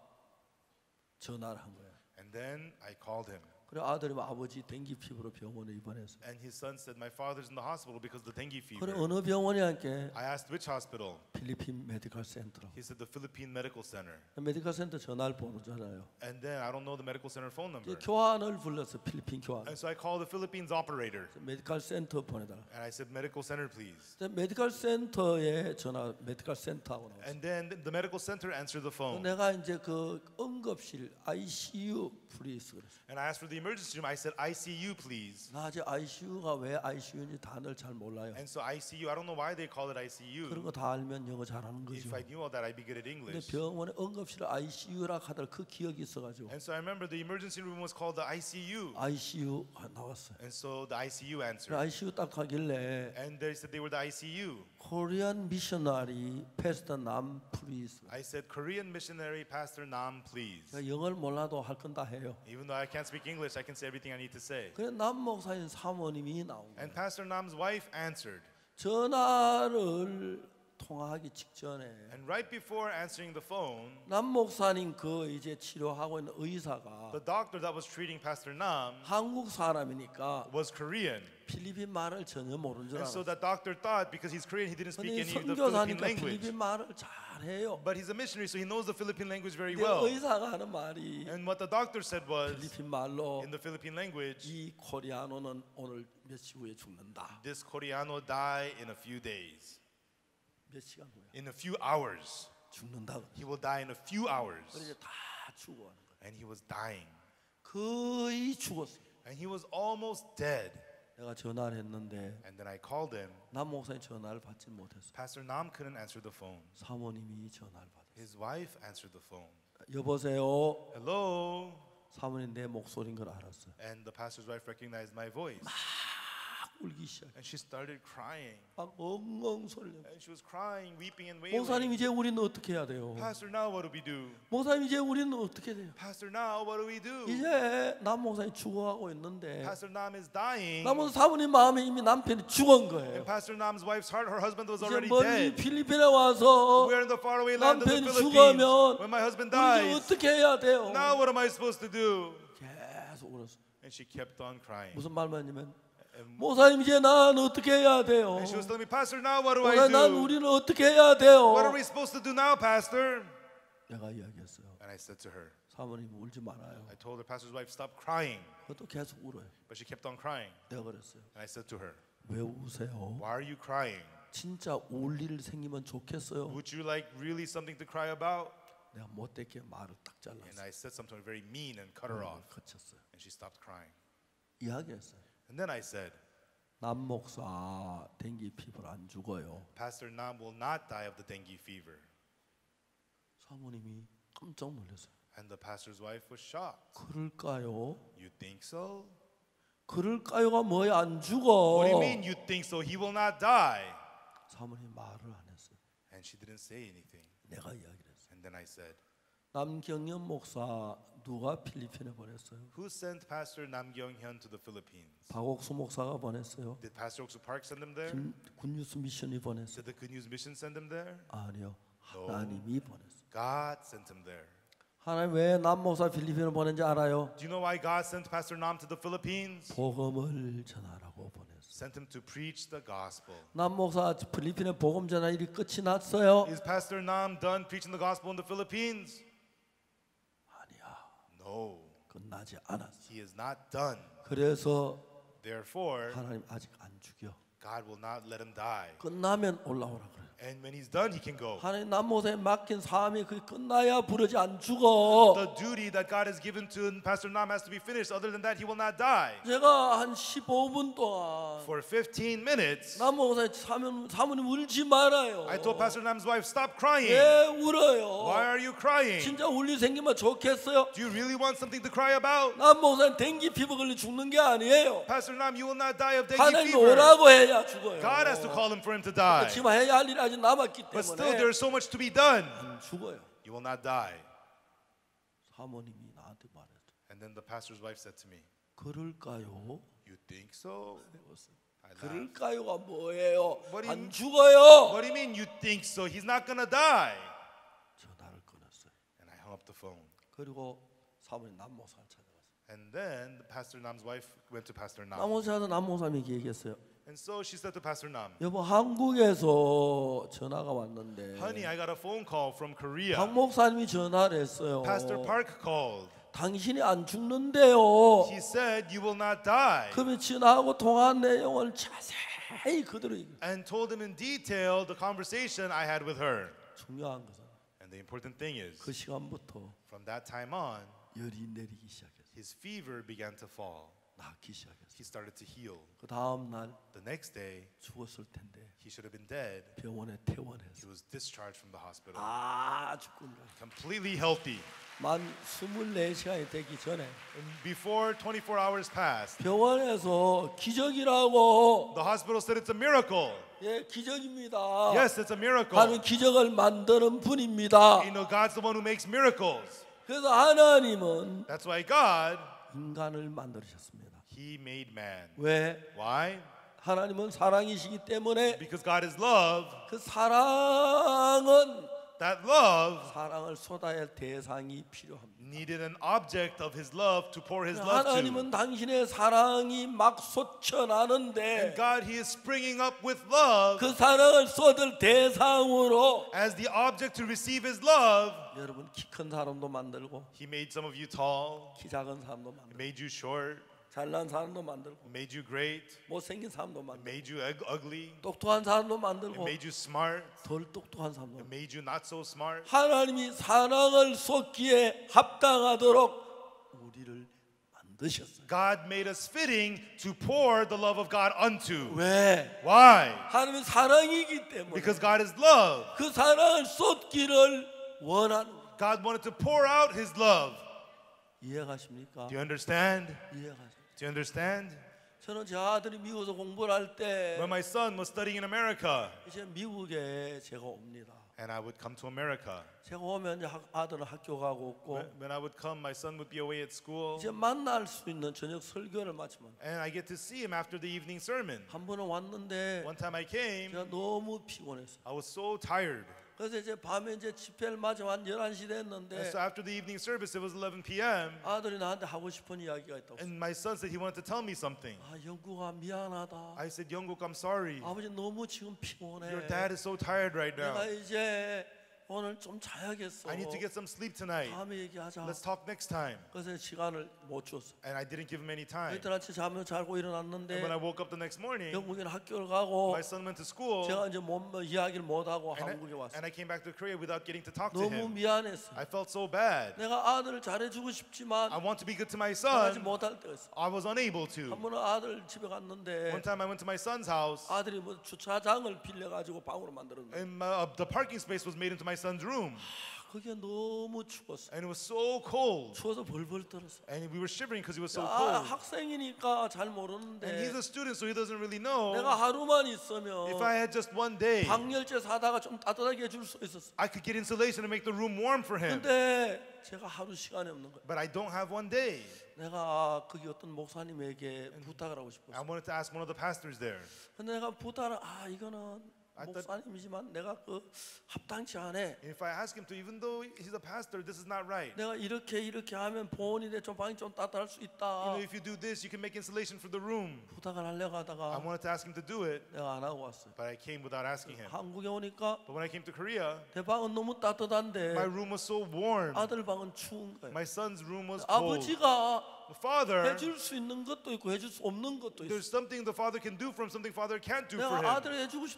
전화를 한 거예요. And then I called him. 그래 아들이 아버지 댕기 피부로 병원에 입원했어요. And his son said, my father's in the hospital because of the dengue 그래 fever. 어느 병원이 할게? I asked which hospital. 필리핀 메디컬 센터로. He said the Philippine Medical Center. 메디컬 센터 전화를 번호잖아요. And then I don't know the medical center phone number. 교환을 불렀어 필리핀 교환. And so I called the Philippines operator. 메디컬 센터 보내달라. And I said, medical center, please. 메디컬 센터에 전화 메디컬 센터하고 나왔어. And then the medical center answered the phone. 내가 이제 그 응급실 ICU 프리스 그랬어. And I asked for the emergency room. I said, ICU, please. 나 아직 ICU가 왜 ICU인지 단어를 잘 몰라요. And so ICU, I don't know why they call it 그런 ICU. 거 다 알면 영어 잘하는 거죠. If I knew all that, I'd be good at 근데 English. 병원에 응급실 ICU라 하더라 그 기억이 있어가지고 And so I remember the emergency room was called the ICU. ICU 나왔어요. And so the ICU answered. ICU 딱 하길래 And they said they were the ICU. 코리안 미셔너리 패스터 남 프리스. I said, Korean missionary Pastor Nam, please. 영어를 몰라도 할 건 다 해요. Even though I can't speak English, I can say everything I need to say. 그래 남 목사님 사모님이 나온 거예요. And Pastor Nam's wife answered. 전화를 통화하기 직전에 And right before answering the phone, 남 목사님 그 이제 치료하고 있는 의사가 the doctor that was treating Pastor Nam 한국 사람이니까 was Korean. 필리핀 말을 전혀 모르는 줄 And so 알았어요. that doctor thought because he's Korean, he didn't speak 근데 any of the Philippine 선교사니까 language. 필리핀 말을 잘해요. But he's a missionary, so he knows the Philippine language very 근데 well. 의사가 하는 말이 And what the doctor said was, 필리핀 말로 in the Philippine language, 이 코리아노는 오늘 몇 시 후에 죽는다. this Koreano die in a few days, 몇 시간 후에 in a few hours. 죽는다. He will die in a few hours. 그래서 다 죽어가는 거예요. And he was dying. 거의 죽었어요. And he was almost dead. 내가 전화를 했는데 And then I called him. 남 목사님 전화를 받지 못했어요. Pastor Nam couldn't answer the phone. 사모님이 전화를 받았어요. His wife answered the phone. 여보세요. Hello. 사모님 내 목소리인 걸 알았어요. And the pastor's wife recognized my voice. 막 울기 시작. And she started crying. 막 엉엉 소리. And she was crying, weeping and wailing. 목사님 이제 우리는 어떻게 해야 돼요? Pastor, now what do we do? 목사님 이제 우리는 어떻게 돼요? Pastor, now what do we do? 이제 남 목사님 죽어가고 있는데 Pastor Nam is dying. 남 목사 사모님 마음에 이미 남편이 죽은 And 거예요. Pastor Nam's wife's heart, her husband was 이제 already 멀리 dead. 필리핀에 와서 We're in the faraway land of the 남편이 Philippines. 죽으면 When my husband 이제 dies, 어떻게 해야 돼요? now what am I supposed to do? 계속 울었어. And she kept on crying. 무슨 말만 하냐면 목사님 이제 난 어떻게 해야 돼요? And she was telling me, Pastor, now what do I 목사님 난 do? 우리는 어떻게 해야 돼요? What are we supposed to do now, Pastor? 내가 이야기했어요. And I said to her, 사모님 울지 말아요. I told the pastor's wife, stop crying. 그것도 계속 울어요. But she kept on crying. 내가 그랬어요. And I said to her, 왜 우세요? why are you crying? 진짜 울 일 생기면 좋겠어요. Would you like really something to cry about? 내가 못되게 말을 딱 And 잘랐어요. I said something very mean and cut her off. 거쳤어요. And she stopped crying. 이야기했어요. And then I said, 남 목사 댕기 피부를 안 죽어요. Pastor Nam will not die of the dengue fever. 사모님이 깜짝 놀랐어요. And the pastor's wife was shocked. 그럴까요? You think so? 그럴까요가 뭐야? 안 죽어. What do you mean you think so? He will not die. 사모님 말을 안 했어요. And she didn't say anything. 내가 이야기를 했어요. And then I said, 남경현 목사 누가 필리핀에 보냈어요? who sent Pastor Nam Kyung-hyun to the Philippines? 박옥수 목사가 보냈어요. Did Pastor Oksu Park send him there? 굿뉴스 미션이 보냈어요. Did the Good News Mission send him there? 아니요, 하나님이 보냈어요. God sent him there. 하나님 왜 남 목사 필리핀을 보낸지 알아요? Do you know why God sent Pastor Nam to the Philippines? 복음을 전하라고 보냈어요. Sent him to preach the gospel. 남 목사 필리핀에 복음 전할 일이 끝이 났어요? Is Pastor Nam done preaching the gospel in the Philippines? 아니야, No, 끝나지 않았어. he is not done. 그래서 Therefore, 하나님 아직 안 죽여. God will not let him die. 끝나면 올라오라 그래요. And when he's done, he can go. 하나님 남 목사에 맡긴 사람이 그게 끝나야 부르지 안 죽어. The duty that God has given to Pastor Nam has to be finished. Other than that, he will not die. 제가 한 15분 동안 For 15 minutes, 남 목사에 사모님 울지 말아요. I told Pastor Nam's wife, stop crying. 왜 울어요? Why are you crying? 진짜 울 일 생기면 좋겠어요? Do you really want something to cry about? 남 목사는 댕기 피부 걸려 죽는 게 아니에요. Pastor Nam, you will not die of dengue 하나님 fever. 오라고 해야 죽어요. God has to call him for him to die. 지금 해야 할 일이 아직 남았기 But still, 때문에 there's so much to be done. 안 죽어요. You will not die. 사모님이 나한테 말했죠. And then the pastor's wife said to me, 그럴까요? you think so? I laughed. 그럴까요가 뭐예요? What do you- 안 죽어요. What do you mean you think so? He's not gonna die. 전화를 끊었어요. And I hung up the phone. 그리고 사모님 남모사를 찾아갔어요. And then Pastor Nam's wife went to Pastor Nam. 남모사도 남모사님이 얘기했어요. And so she said to Pastor Nam, 여보 한국에서 전화가 왔는데 honey, I got a phone call from Korea. 박 목사님이 전화를 했어요. Pastor Park called. 당신이 안 죽는데요. He said you will not die. 그러면 전화하고 통화한 내용을 자세히 그대로 얘기해요. And told him in detail the conversation I had with her. 중요한 것은 And the important thing is, 그 시간부터 from that time on, 열이 내리기 시작했어요. his fever began to fall. 낫기 시작했어요. He started to heal. 그 다음 날 The next day, 죽었을 텐데 he should have been dead. 병원에 He 퇴원해서 was discharged from the hospital. 아주 꿀려. Completely healthy. 만 24시간이 되기 전에 And before 24 hours passed, 병원에서 기적이라고 the hospital said it's a miracle. 예 기적입니다. Yes, it's a miracle. 하는 기적을 만드는 분입니다. You know, God's the one who makes miracles. 그래서 하나님은 That's why God, 인간을 만드셨습니다. He made man. 왜? Why? 하나님은 사랑이시기 때문에 Because God is love. 그 사랑은 That love 사랑을 쏟아야 할 대상이 필요합니다. needed an object of His love to pour His love to. 하나님은 당신의 사랑이 막 And 솟쳐나는데 God, He is springing up with love 그 사랑을 쏟을 대상으로 as the object to receive His love. 여러분 키 큰 사람도 만들고 He made some of you tall. 키 작은 사람도 He 만들고 made you short. 잘난 사람도 만들고 He made you great. 못생긴 사람도 He 만들고 made you ugly. 똑똑한 사람도 It 만들고 made you smart. 덜 똑똑한 사람도 It 만들고 made you not so smart. 하나님이 사랑을 쏟기에 합당하도록 우리를 만드셨어요. God made us fitting to pour the love of God unto. 왜? Why? 하나님은 사랑이기 때문에 Because God is love. 그 사랑을 쏟기를 원하는 거예요. God wanted to pour out His love. 이해가십니까? Do you understand? 이해가십니까? Do you understand? 저는 제 아들이 미국에서 공부를 할 때 When my son was studying in America, 이제 미국에 제가 옵니다. and I would come to America. 제가 오면 이제 아들은 학교 가고 없고 When I would come, my son would be away at school, 이제 만날 수 있는 저녁 설교를 마치면 and I get to see him after the evening sermon. 한 번은 왔는데 One time I came, 제가 너무 피곤했어요. I was so tired. 그래서 이제 밤에 이제 집회를 마치고 한 11시 And 됐는데 so after the evening service, it was 11 p.m. 아들이 나한테 하고 싶은 이야기가 있다고. And my son said he wanted to tell me something. 아, 영구가 미안하다. I said, Younguk, I'm sorry. 아버지 너무 지금 피곤해. Your dad is so tired right now. 내가 이제 오늘 좀 자야겠어. I need to get some sleep tonight. 다음에 얘기하자. Let's talk next time. 그래서 시간을 못 줬어. And I didn't give him any time. 이틀 아침 잠을 자고 And 일어났는데 when I woke up the next morning, 영국에는 학교를 가고 my son went to school. 제가 이제 이야기를 못 하고 한국에 왔어. And I came back to Korea without getting to talk to 너무 him. 미안했어. I felt so bad. 내가 아들을 잘해주고 싶지만 I want to be good to my 하지 son. 못할 때가 있어. I was unable to. 한 번은 아들 집에 갔는데 One time I went to my son's house, 아들이 뭐 주차장을 빌려가지고 방으로 만들었는데 and the parking space was made into my son's room. 그게 너무 추웠어. And it was so cold. 추워서 벌벌 떨었어. And we were shivering because it was so 아, cold. 학생이니까 잘 And 모르는데 he's a student, so he doesn't really know. 내가 하루만 있으면 If I had just one day, 방열재 사다가 좀 따뜻하게 해줄 수 있었어. I could get insulation and make the room warm for him. 근데 제가 하루 시간이 없는 거야. But I don't have one day. 내가 거기 어떤 목사님에게 부탁을 하고 I 싶었어. wanted to ask one of the pastors there. 근데 내가 부탁을 이거는 I thought- 목사님이지만 내가 그 합당치 않아. If I ask him to, even though he's a pastor, this is not right. 내가 이렇게 하면 보온인데 좀 방이 좀 따뜻할 수 You 있다. know, if you do this, you can make insulation for the room. 부탁을 하려고 I 하다가 wanted to ask him to do it, 내가 안 하고 왔어요. but I came without asking him. 한국에 오니까 But when I came to Korea, 내 방은 너무 따뜻한데 my room was so warm. 아들 방은 추운 거예요. My son's room was cold. 아버지가 The father, 해줄 수 있는 것도 있고 해줄 수 없는 것도 있어. there's something the father can do from something father can't do for 내가 him. 아들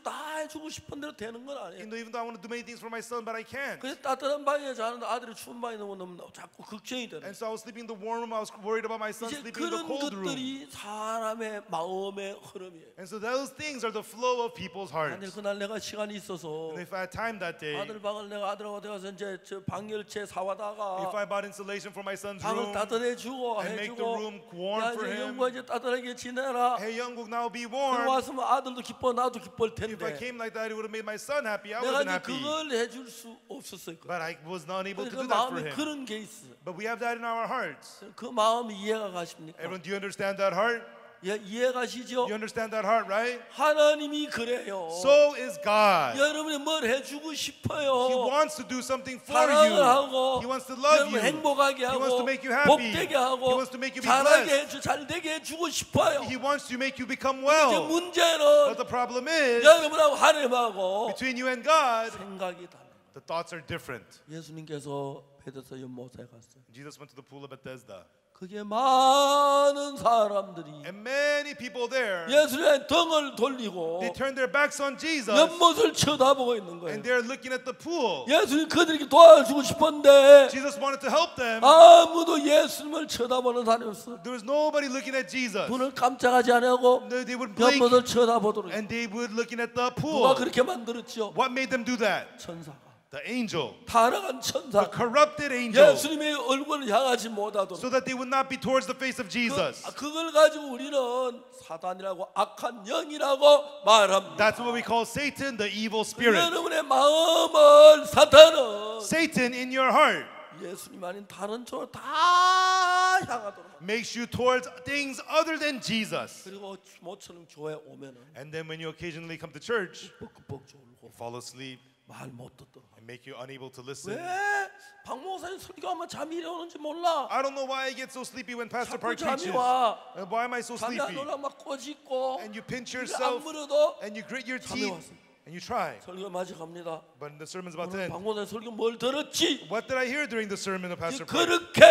다 해주고 싶은 대로 되는 건 아니에요. Even though I want to do many things for my son, but I can't. 그래서 따뜻한 방에 자는데 아들이 추운 방에 너무 자꾸 걱정이 되는 And 거예요. so I was sleeping in the warm room. I was worried about my son 이제 sleeping in the 그런 cold room. 것들이 사람의 마음의 흐름이에요. And so those things are the flow of people's 아니 hearts. 그날 내가 시간이 있어서 And if I had time that day, 아들 방을 내가 아들하고 들어가서 이제 저 방열체 if 사와다가 I bought insulation for my son's 방을 room, 따뜻해 주고 and make the 해주고 room warm 야 for 이제 him. 영과 이제 따뜻하게 지내라. Hey, Younguk, now be warm. 들어왔으면 아들도 기뻐 나도 기쁠 If I 텐데 came like that, it would have made my son happy. I 내가 wasn't 이제 happy. 그걸 해줄 수 없었을 거야. But I was not able to 그 do that for 마음에 him. 그런 게 있어. But we have that in our hearts. 그 마음이 이해가 가십니까? Everyone, do you understand that heart? 예, 이해가시죠? You understand that heart, right? 하나님이 그래요. So is God. 여러분이 뭘 해주고 He 싶어요. wants to do something for 사랑을 you. 하고 He wants to love 여러분 you. 행복하게 He wants 하고 to make you happy. 복되게 He 하고 wants to make you be 잘하게 blessed. 잘되게 해주고 싶어요. He wants to make you become 이제 well. 문제는 But the problem is, 여러분하고 하나님하고 between you and God, 생각이 달라요. the thoughts are different. 예수님께서 베드로서 연못에 갔어요. Jesus went to the pool of Bethesda. 그게 많은 사람들이 And many people there, 예수님의 등을 돌리고 they turned their backs on Jesus. 연못을 쳐다보고 있는 거예요. And they're looking at the pool. 예수님 그들에게 도와주고 싶었는데 Jesus wanted to help them. 아무도 예수님을 쳐다보는 사람이 없어. There was nobody looking at Jesus. 눈을 깜짝하지 않고 They would blink 연못을 쳐다보도록. and they would looking at the 누가 pool. 그렇게 만들었죠? What made them do that? 천사가. The angel, 타락한 the 천사. corrupted angel, 예수님의 얼굴을 향하지 못하도록. so that they would not be towards the face of Jesus. 그걸 가지고 우리는 사단이라고 악한 영이라고 말합니다. That's what we call Satan, the evil spirit. 여러분의 마음을 사탄은 Satan in your heart 예수님 아닌 다른 쪽으로 다 향하도록. makes you towards things other than Jesus. 그리고 모처럼 교회 오면은 And then when you occasionally come to church, 뻑뻑 졸고 you fall asleep 말 못 듣도록. and make you unable to listen. 왜 박목사님 설교하면 잠이 이래 오는지 몰라. I don't know why I get so sleepy when Pastor 자꾸 Park 잠이 preaches. 와. Why am I so 잠이 안 sleepy? 올라 막 꼬집고 And you pinch 안 yourself 물어도 and you grit your 잠이 teeth 왔어. and you try. 설교 마치 갑니다. But the sermon's about to 오늘 end. 박목사님 설교 뭘 들었지? What did I hear during the sermon of Pastor Park? 그렇게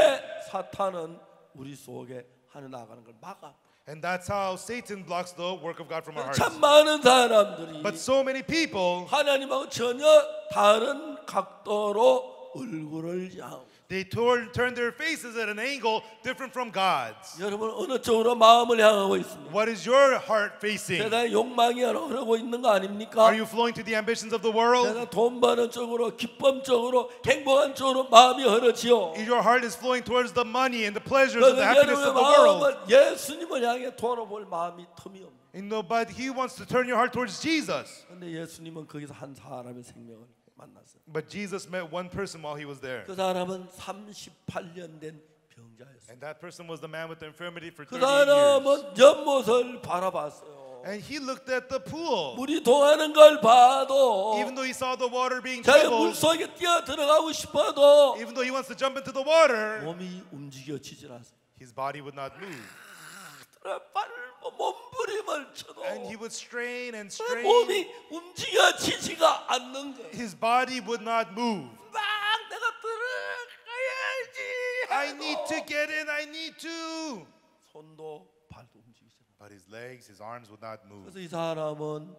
사탄은 우리 속에 하늘 나가는 걸 막아. And that's how Satan blocks the work of God from our hearts. 참 많은 사람들이 But so many people, 하나님하고 전혀 다른 각도로 얼굴을 향하고. they turn their faces at an angle different from God's. 여러분 어느 쪽으로 마음을 향하고 있습니까? What is your heart facing? 세상의 욕망이 흐르고 있는 거 아닙니까? Are you flowing to the ambitions of the world? 세상 돈 버는 쪽으로 기쁨 쪽으로 행복한 쪽으로 마음이 흐르지요. Your heart is flowing towards the money and the pleasures and the happiness 여러분의 of the world. 마음을 예수님을 향해 돌아볼 마음이 틈이 없는. But He wants to turn your heart towards Jesus. 근데 예수님은 거기서 한 사람의 생명을 만났어요. But Jesus met one person while He was there. 그 사람은 38년 된 병자였어요. And that person was the man with the infirmity for 그 38 years. 사람은 연못을 바라봤어요. And he looked at the pool. 물이 동하는 걸 봐도 Even though he saw the water being 자기 troubled, 물속에 뛰어 들어가고 싶어도 even though he wants to jump into the water, 몸이 움직여지질 않습니다. his body would not move. 몸부림을 쳐도 And he would strain and strain. 몸이 움직여지지가 않는 거예요. His body would not move. 막 내가 들어가야지 I need to get in, I need to. 손도 발도 움직이지 않아요. But his legs, his arms would not move. 그래서 이 사람은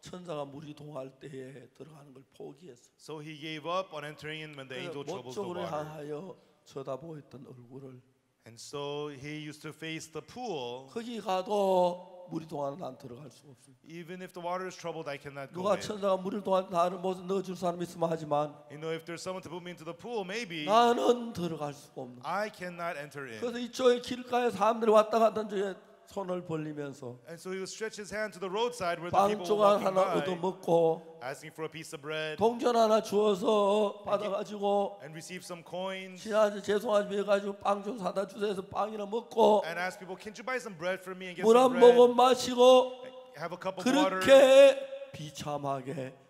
천사가 물이 동할 때에 들어가는 걸 포기했어. So he gave up on entering in when the angel troubles the 목적으로 water. 향하여 쳐다보고 있던 얼굴을 And so he used to face the pool. 거기 가도 물이 동하는 난 들어갈 수가 없습니다. Even if the water is troubled, I cannot go 누가 in. 천사가 물을 동하는 나를 못 넣어줄 사람 있으면 하지만 You know, if there's someone to put me into the pool, maybe 나는 들어갈 수가 없는 거예요. I cannot enter in. 그래서 이쪽에 길가에 사람들이 왔다 갔다 중에 손을 벌리면서 And so he would stretch his hand to the roadside where the 빵 people were 조각 walking 하나 얻어 by, 먹고 asking for a piece of bread 동전 하나 주어서 받아가지고 and receive some coins 지나서 죄송하지 해가지고 빵 좀 사다 주세요 해서 빵이나 먹고 and ask people, "Can you buy some bread for me and get 물 some 한 bread? 모금 마시고 Have a cup of water." 그렇게 비참하게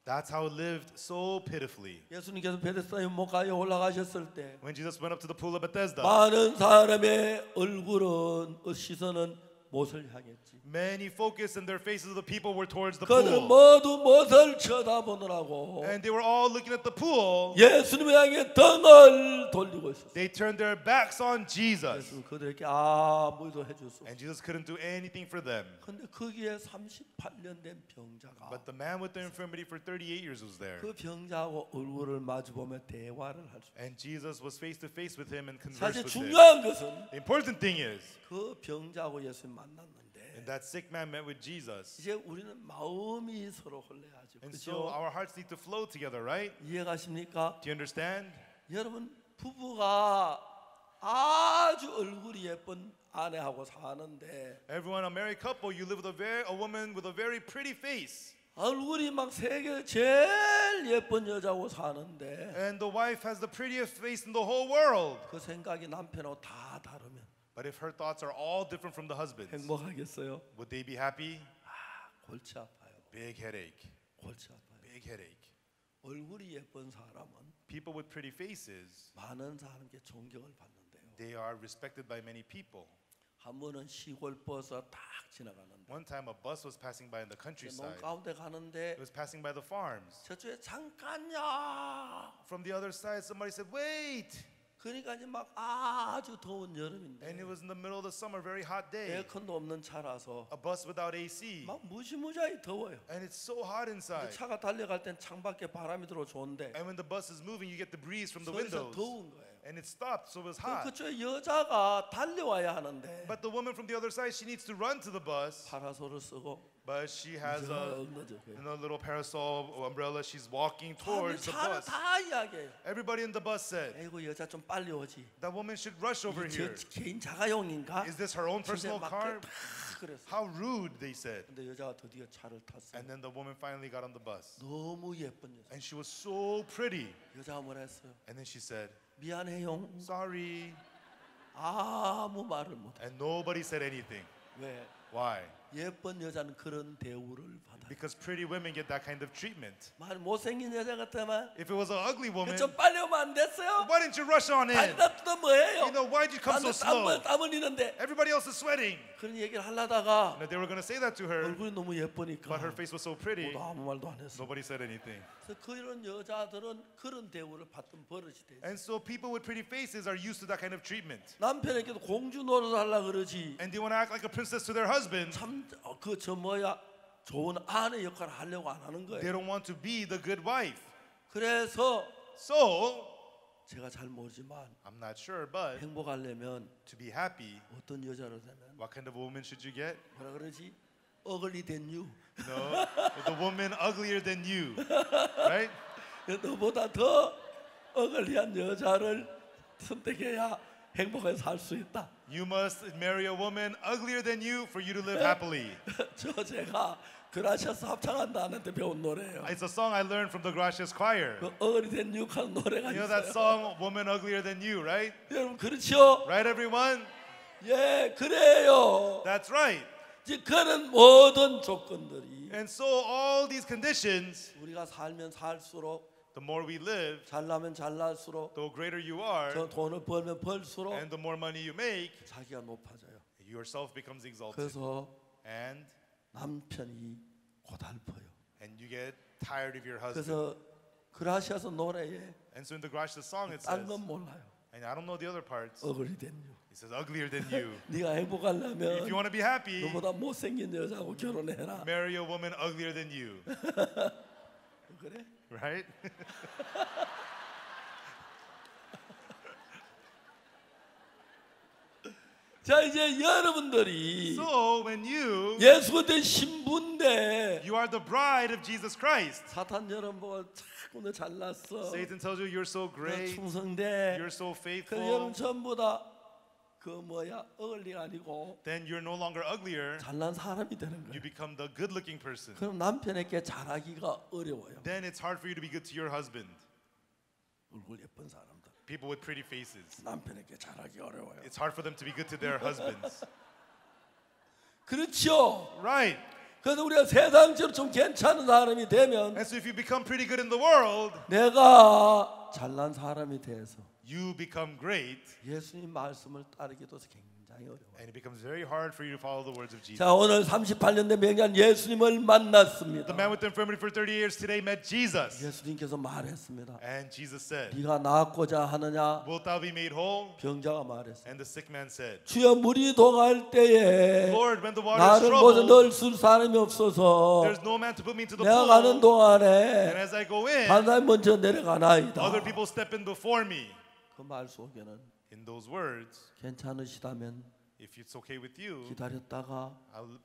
That's how he lived so pitifully. 예수님께서 베데스다 연못가에 올라가셨을 때 When Jesus went up to the pool of Bethesda, 많은 사람의 얼굴은 시선은 못을 향했지. many focused and their faces of the people were towards the 그들은 pool. 모두 못을 쳐다보느라고 And they were all looking at the pool. 예수님을 향해 등을 돌리고 있었어. They turned their backs on Jesus. 예수는 그들에게 아무도 해줄 수 없어. And Jesus couldn't do anything for them. 근데 거기에 38년 된 병자가 But the man with the infirmity for 38 years was there. 그 병자하고 얼굴을 마주보며 대화를 할 수. And Jesus was face to face with him and conversed 사실 with him. 중요한 것은 The important thing is, 그 병자하고 예수님 만났는데 and that sick man met with Jesus. 이제 우리는 마음이 서로 흘려야죠. And so 그렇죠? our hearts need to flow together, right? 이해가십니까? Do you understand? 여러분 부부가 아주 얼굴이 예쁜 아내하고 사는데 Everyone, a married couple, you live with a woman with a very pretty face. 얼굴이 막 세계 제일 예쁜 여자하고 사는데 And the wife has the prettiest face in the whole world. 그 생각이 남편하고 다 다르면 But if her thoughts are all different from the husband's, 행복하겠어요? would they be happy? 골치 아파요. Big headache. 골치 아파요. Big headache. 얼굴이 예쁜 사람은 People with pretty faces, 많은 사람께 존경을 받는데요. they are respected by many people. 한 번은 시골 버스가 딱 지나가는데 One time a bus was passing by in the 농 countryside. 가운데 가는데 It was passing by the farms. 저쪽에 잠깐요. From the other side, somebody said, "Wait!" 그러니까 이제 막 아주 더운 여름인데 And it was in the middle of the summer, very hot day. 에어컨도 없는 차라서 A bus without AC. 막 무지무지하게 더워요. And it's so hot inside. 차가 달려갈 땐 창밖에 바람이 들어 좋은데 And when the bus is moving, you get the breeze from the 서에서 windows. 더운 거예요. And it stopped, so it was hot. 그쪽에 여자가 달려와야 하는데 But the woman from the other side, she needs to run to the bus. 파라솔을 쓰고 But she has a 엉거져. little parasol or umbrella. She's walking towards the 차는 bus. 다 이야기해요. Everybody in the bus said, 에이구 여자 좀 빨리 오지. "That woman should rush over 저 here. 개인 자가용인가? Is this her own 진짜 personal 막 car?" 그랬어. How rude, they said. 근데 여자가 드디어 차를 탔어요. And then the woman finally got on the bus. 너무 예쁜 여자. And she was so pretty. 여자가 뭐라 했어요? And then she said, 미안해요. "Sorry." 아무 말을 못 해. And nobody said anything. 왜? Why? 예쁜 여자는 그런 대우를 받아요. Because pretty women get that kind of treatment. 말 못생긴 여자 같으면 If it was an ugly woman, 좀 빨리 오면 안 됐어요? why didn't you rush on in? 아니다 뭐예요? You know, why did you come so slow? 땀 흘리는데 Everybody else is sweating. 그런 얘기를 하려다가 And they were going to say that to her, 얼굴이 너무 예쁘니까 but her face was so pretty, 모두 아무 말도 안 했어. nobody said anything. 그래서 그런 여자들은 그런 대우를 받던 버릇이 돼. And so people with pretty faces are used to that kind of treatment. 남편에게도 공주 노릇을 하려 그러지. And they want to act like a princess to their husband. 참그저 뭐야 좋은 아내 역할을 하려고 안 하는 They 거예요. don't want to be the good wife. 그래서 So, 제가 잘 모르지만 I'm not sure, but 행복하려면 to be happy, 어떤 여자로 되면 what kind of woman should you get? 뭐라 그러지? 어글리 된 유. No, the woman uglier than you, right? 너보다 더 어글리한 여자를 선택해야 행복하게 살 수 있다. You must marry a woman uglier than you for you to live happily. 제가 그라시아스 합창한다는데 배운 노래예요. It's a song I learned from the Gracias choir. 그 어글리 된 유하는 노래가 You know that 있어요. song, Woman Uglier Than You, right? 여러분 그렇죠? Right, everyone? 예, 그래요. That's right. 이제 그런 모든 조건들이 And so all these conditions, 우리가 살면 살수록 the more we live, 잘나면 잘날수록 the greater you are, 더 돈을 벌면 벌수록 and the more money you make, 자기가 높아져요. yourself becomes exalted. 그래서 And 남편이 고달퍼요. you get tired of your husband. 그래서 그라시아서 노래에 And so in the Gracia song it 딴 says, 건 몰라요. and I don't know the other parts, 어글이 된요. it says uglier than you. 네가 행복하려면 If you want to be happy, 너보다 못생긴 여자하고 결혼해라. marry a woman uglier than you. 그래? Right? 자 이제 여러분들이 So when 예수 그때 신부인데 you are the bride of Jesus Christ, 사탄 여러분 보고 자꾸 너 잘났어. Satan tells you you're so 너 great, 충성돼. you're so 그 faithful, 여러분 전부 다 그 뭐야 어글리가 아니고 then you're no longer uglier, 잘난 사람이 되는 you 거예요. become the good-looking person. 그럼 남편에게 잘하기가 어려워요. Then it's hard for you to be good to your husband. 얼굴 예쁜 사람들 People with pretty faces, 남편에게 잘하기 어려워요. it's hard for them to be good to their husbands. 그렇죠. Right? 그래서 우리가 세상적으로 좀 괜찮은 사람이 되면 And so if you become pretty good in the world, 내가 잘난 사람이 돼서 you become great, 예수님 말씀을 따르기도 굉장히 어려워요. and it becomes very hard for you to follow the words of Jesus. 자 오늘 38년 된 명절 예수님을 만났습니다. The man with the infirmity for 30 years today met Jesus. 예수님께서 말했습니다. And Jesus said, 네가 나았고자 하느냐? wilt thou be made whole? 병자가 말했어요. And the sick man said, 주여 물이 동할 때에 Lord, when the water is 나를 모두 troubled, 넣을 수 사람이 없어서 there's no man to put me into the 내가 가는 pool. And 동안에 as I go in, 한 사람이 먼저 내려가나이다. other people step in before me. 그 말 속에는 In those words, 괜찮으시다면 if it's okay with you, 기다렸다가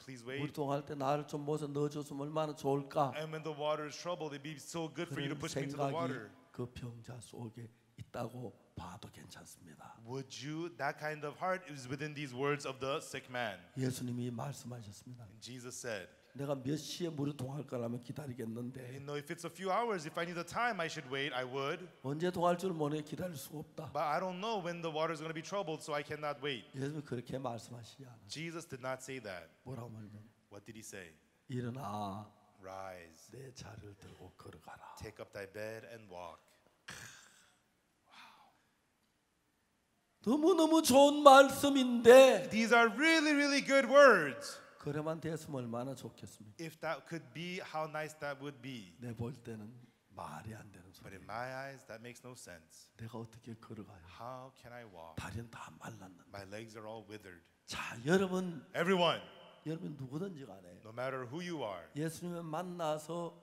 please 물이 wait. 동할 때 나를 좀 모셔 넣어줬으면 얼마나 좋을까? And when the water is troubled, it'd be so good for you to 그런 push me into the 생각이 water. 그 병자 속에 있다고 봐도 괜찮습니다. Would you, that kind of heart is within these words of the sick man. 예수님이 말씀하셨습니다. And Jesus said, 내가 몇 시에 물이 동할 거라면 기다리겠는데 if it's a few hours, if I need the time, I should wait, I would. 언제 동할 줄 모르게 기다릴 수가 없다. But I don't know when the water is going to be troubled, so I cannot wait. 예수님이 그렇게 말씀하시지 않아요. Jesus did not say that. 뭐라고 말하면 What did he say? 일어나 Rise, 내 자를 들고 걸어가라. take up thy bed and walk. 너무너무 좋은 말씀인데 These are really, really good words. 그래만 됐으면 얼마나 좋겠습니까? If that could be, how nice that would be. 내 볼 때는 말이 안 되는 But 소리. in my eyes, that makes no sense. 내가 어떻게 걸어가요? How can I walk? 다리는 다 말랐는데. My legs are all withered. 자, 여러분 Everyone, 누구든지 간에 no matter who you are, 예수님을 만나서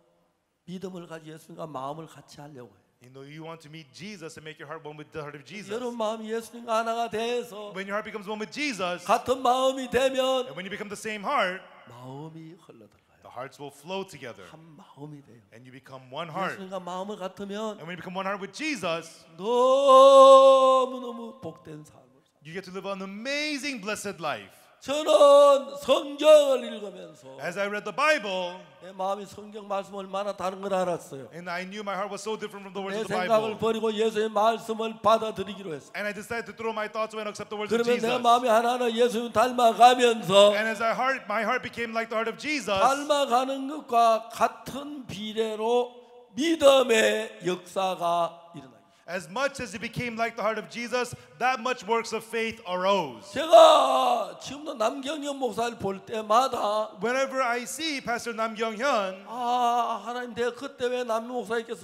믿음을 가지고 예수님과 마음을 같이 하려고 해요. you want to meet Jesus and make your heart one with the heart of Jesus. 여러분 마음이 예수님과 하나가 돼서 When your heart becomes one with Jesus, 같은 마음이 되면 and when you become the same heart, 마음이 흘러들어가요. the hearts will flow together. 한 마음이 돼요. And you become one heart. 예수님과 마음을 같으면 And when you become one heart with Jesus, 너무너무 복된 삶을 살아요. you get to live an amazing, blessed life. 저는 성경을 읽으면서 As I read the Bible, 내 마음이 성경 말씀 얼마나 다른 걸 알았어요. and I knew my heart was so different from the words 내 of the 생각을 Bible. 버리고 예수의 말씀을 받아들이기로 했어요. And I decided to throw my thoughts away and accept the words of 그러면 Jesus. 내 마음이 하나하나 예수님 닮아가면서 And as my heart became like the heart of Jesus, 닮아가는 것과 같은 비례로 믿음의 역사가 일어나요. as much as it became like the heart of Jesus, that much works of faith arose. 제가 지금도 남경현 목사를 볼 때마다 Whenever I see Pastor Nam Kyung-hyun, 하나님 내가 그때 왜 남 목사님께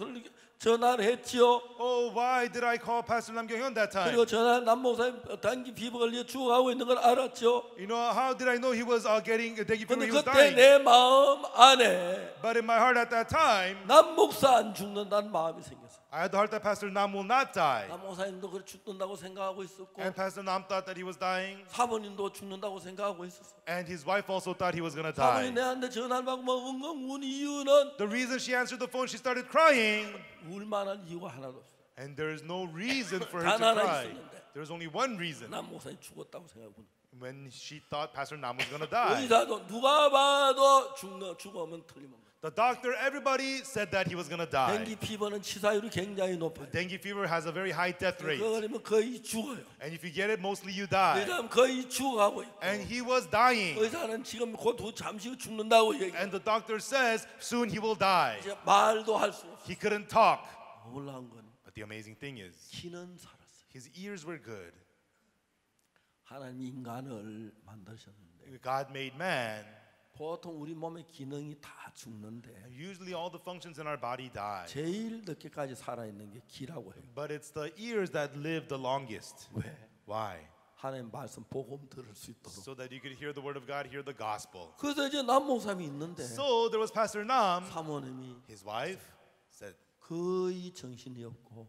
전화를 했지요? oh, why did I call Pastor Nam Kyung-hyun that time? 그리고 전화 남 목사님 단기 피부 걸려 죽어가고 있는 걸 알았죠. You know, how did I know he was getting dengue fever? 근데 He was 그때 dying. 내 마음 안에 But in my heart at that time, 남 목사 안 죽는다는 마음이 생겼어요. I had the heart that Pastor Nam will not die. 남 목사님도 그 죽는다고 생각하고 있었고 And Pastor Nam thought that he was dying. 사모님도 죽는다고 생각하고 있었어요. And his wife also thought he was going to 사모님 die. 내한테 전화를 받고 막 엉엉 운 이유는 The reason she answered the phone, she started crying. 울 만한 이유가 하나도 없어요. And there is no reason for her 단 to 하나 cry. 있었는데. There's only one reason. 남 목사님 죽었다고 생각하고 when she thought Pastor Nam was going to die. 의사도 누가 봐도 죽으면 틀림없는. The doctor, everybody said that he was going to die. 댕기 피부는 치사율이 굉장히 높아요. Dengue fever has a very high death rate. 그러면 거의 죽어요. And if you get it, mostly you die. 의사는 거의 죽어가고 있고. And he was dying. 의사는 지금 곧 잠시 후 죽는다고 얘기해요. And the doctor says soon he will die. 이제 말도 할 수 없어. He couldn't talk. 놀라운 건 But the amazing thing is, 귀는 살았어요. his ears were good. 하나님 인간을 만드셨는데 God made man. 보통 우리 몸의 기능이 다 죽는데 And usually all the functions in our body die. 제일 늦게까지 살아있는 게 귀라고 해요. But it's the ears that live the longest. 왜? Why? 하나님 말씀 복음 들을 수 있도록. So that you could hear the word of God, hear the gospel. 그래서 이제 남목사님이 있는데 So there was Pastor Nam. 사모님이 His wife said 거의 정신이 없고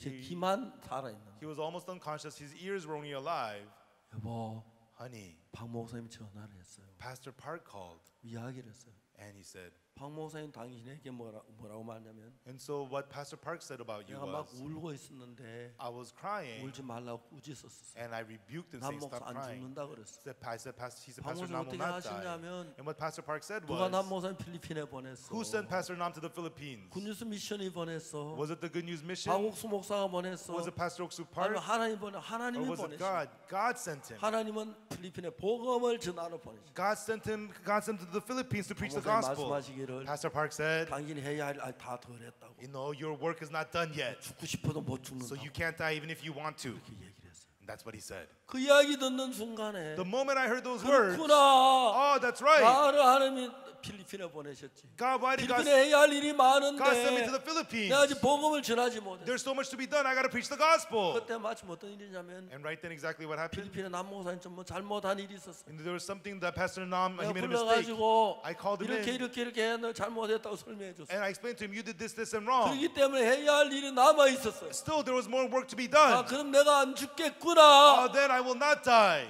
제 귀만 살아있는. he was almost unconscious. His ears were only alive. 여보, Honey, 박 목사님이 전화를 했어요. Pastor Park called 이야기를 했어요. and he said, 박 목사님 당신에게 뭐라고 말하냐면 and so what Pastor Park said about you 내가 막 was, 울고 있었는데 I was crying 울지 말라고 꾸짖었어. and I rebuked him saying 남목사 stop 안 crying. 죽는다 그랬어. He said, Pastor 박 Nam 목사님 will 어떻게 not die. 하셨냐면 And what Pastor Park said 누가 was, 남목사님 필리핀에 보냈어. who sent Pastor Nam to the Philippines? 굿뉴스 미션이 보냈어. Was it the Good News Mission? 박옥수 목사가 보냈어. Was it Pastor Oksu 아니면 Park? 하나님 Or 하나님이 was it 보냈어. God? God sent him. 하나님은 필리핀에 복음을 전하러 보냈어. God sent him to the Philippines to preach the 박목사님 gospel. 말씀하시기를 Pastor Park said, 당신이 해야 할 다 덜 했다고. you know, your work is not done yet. 죽고 싶어도 못 So 죽는다고. you can't die even if you want to. 이렇게 얘기를 했어요. And that's what he said. 그 이야기 듣는 순간에 The moment I heard those words, 그렇구나. oh, that's right. 나를 하나님이 필리핀에 보내셨지. God, why did God 필리핀에 해야 할 일이 send me to 많은데 the Philippines? 내가 아직 복음을 전하지 못해. There's so much to be done. I got to preach the gospel. 그때 마침 어떤 일이냐면 And right then, exactly what happened. 필리핀에 남목사님 좀 뭐 잘못한 일이 있었어. And there was something that Pastor Nam, he 내가 made a mistake. 불러가지고 I called him in. 이렇게 너 잘못했다고 설명해 줬어. And I explained to him, you did this, and wrong. 그렇기 때문에 해야 할 일이 남아 있었어요. Still, there was more work to be 아, done. 그럼 내가 안 죽겠구나. Then I will not die.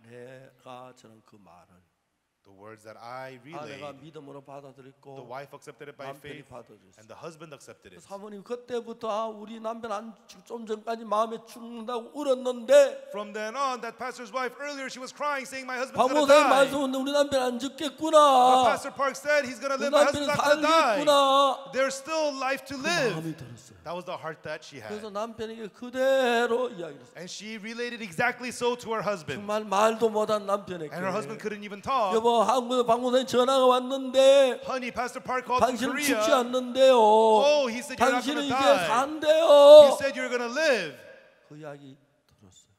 내가 저는 그 말을 The words that I 아내가 relayed, 믿음으로 the 받아들였고 wife accepted it by 남편이 faith, 받아들였어. and the husband accepted it. 사모님 그때부터 우리 남편 좀 전까지 마음에 죽는다고 울었는데 From then on, that pastor's wife, earlier she was crying, saying, my husband's 박 going to 목사님 die. 말씀은 우리 남편 안 But 죽겠구나. Pastor Park said, he's going to 우리 live, my 남편은 husband's not going to die. 살겠구나. There's still life to live. 마음이 들었어요. That was the heart that she had. 그래서 남편에게 그대로 이야기를 했어요. And she related exactly so to her husband. 정말 말도 못한 남편에게 And her husband couldn't even talk. 여보 한국에 박 목사님 전화가 왔는데 Honey, Pastor Park called from 당신은 죽지 Korea. 않는데요. Oh, he said you're not 당신은 going to 이제 die. He 산대요. said you're going to live. 그 이야기 들었어요.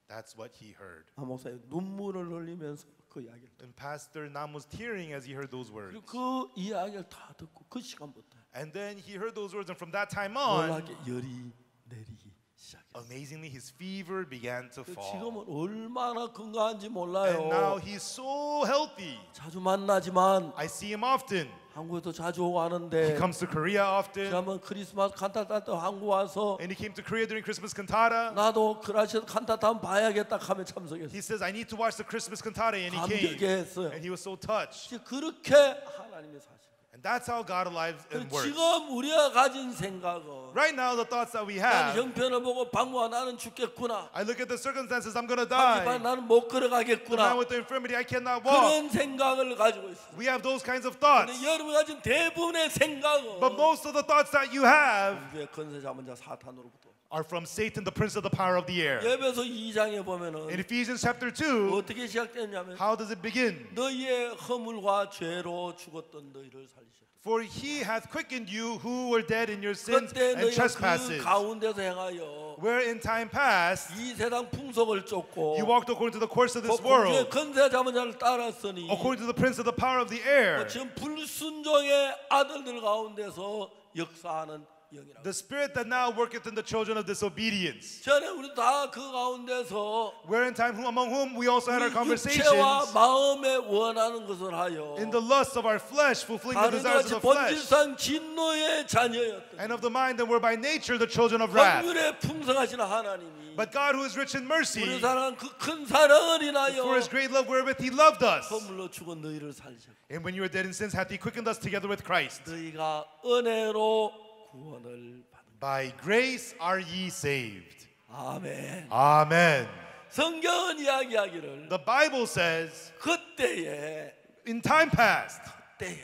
That's what he heard. 박 목사님 눈물을 흘리면서 그 이야기를 And Pastor Nam was tearing as he heard those words. 그리고 그 이야기를 다 듣고 그 시간부터 And then he heard those words, and from that time on, 놀랍게 열이 내리기 시작했어요. amazingly, his fever began to fall. 지금은 얼마나 건강한지 And now 몰라요. he's so healthy. 자주 만나지만 I see him often. 한국에도 자주 오고 He 하는데 comes to Korea often. 지난번 크리스마스 칸타타 때 한국 와서 And he came to Korea during Christmas cantata. 나도 크라시아 칸타타 한번 봐야겠다 하면 참석했어요. He says, I need to watch the Christmas cantata. And he came. 감격했어요. And he was so touched. 이제 그렇게 하나님의 사실. And that's how God lives and works. 지금 우리가 가진 생각은 Right now, the thoughts that we 나는 have, 형편을 보고 방과 나는 죽겠구나. I look at the circumstances, I'm going to 하지만 die. 나는 못 The man 걸어가겠구나. with the infirmity, I cannot walk. 그런 생각을 가지고 있어요. We have those kinds of thoughts. 근데 여러분 가진 대부분의 생각은 But most of the thoughts that you have 우주의 권세 잡은 자 사탄으로부터. are from Satan, the prince of the power of the air. 예배서 2장에 In 보면은 Ephesians chapter 2, 어떻게 시작됐냐면 how does it begin? 너희의 허물과 죄로 죽었던 너희를 살리셨다. For he hath quickened you who were dead in your sins 그때 and 너희가 그 trespasses, 가운데서 행하여 where in time past 이 세상 풍속을 쫓고 you walked according to the course of this 공중의 world, 권세 잡은 자를 따랐으니 according to the prince of the power of the air, 지금 불순종의 아들들 가운데서 역사하는 영이라고. the spirit that now worketh in the children of disobedience. 전에 우리 다 그 가운데서 Where in time among whom we also had our 우리 육체와 conversations 마음에 원하는 것을 하여 in the lusts of our flesh, fulfilling the 다른 desires 같이 of the flesh, 본질상 진노의 자녀였던 and of the mind that were by nature the children of wrath. 긍휼에 풍성하신 하나님이 But God, who is rich in mercy, 우리 사랑한 그 큰 사랑을 인하여 for his great love wherewith he loved us, 허물로 죽은 너희를 살리셨고 and when you were dead in sins, hath he quickened us together with Christ. 너희가 은혜로 구원을 받은 By grace are ye saved. 아멘. Amen. 성경은 이야기하기를 The Bible says, 그때에 in time past, 때에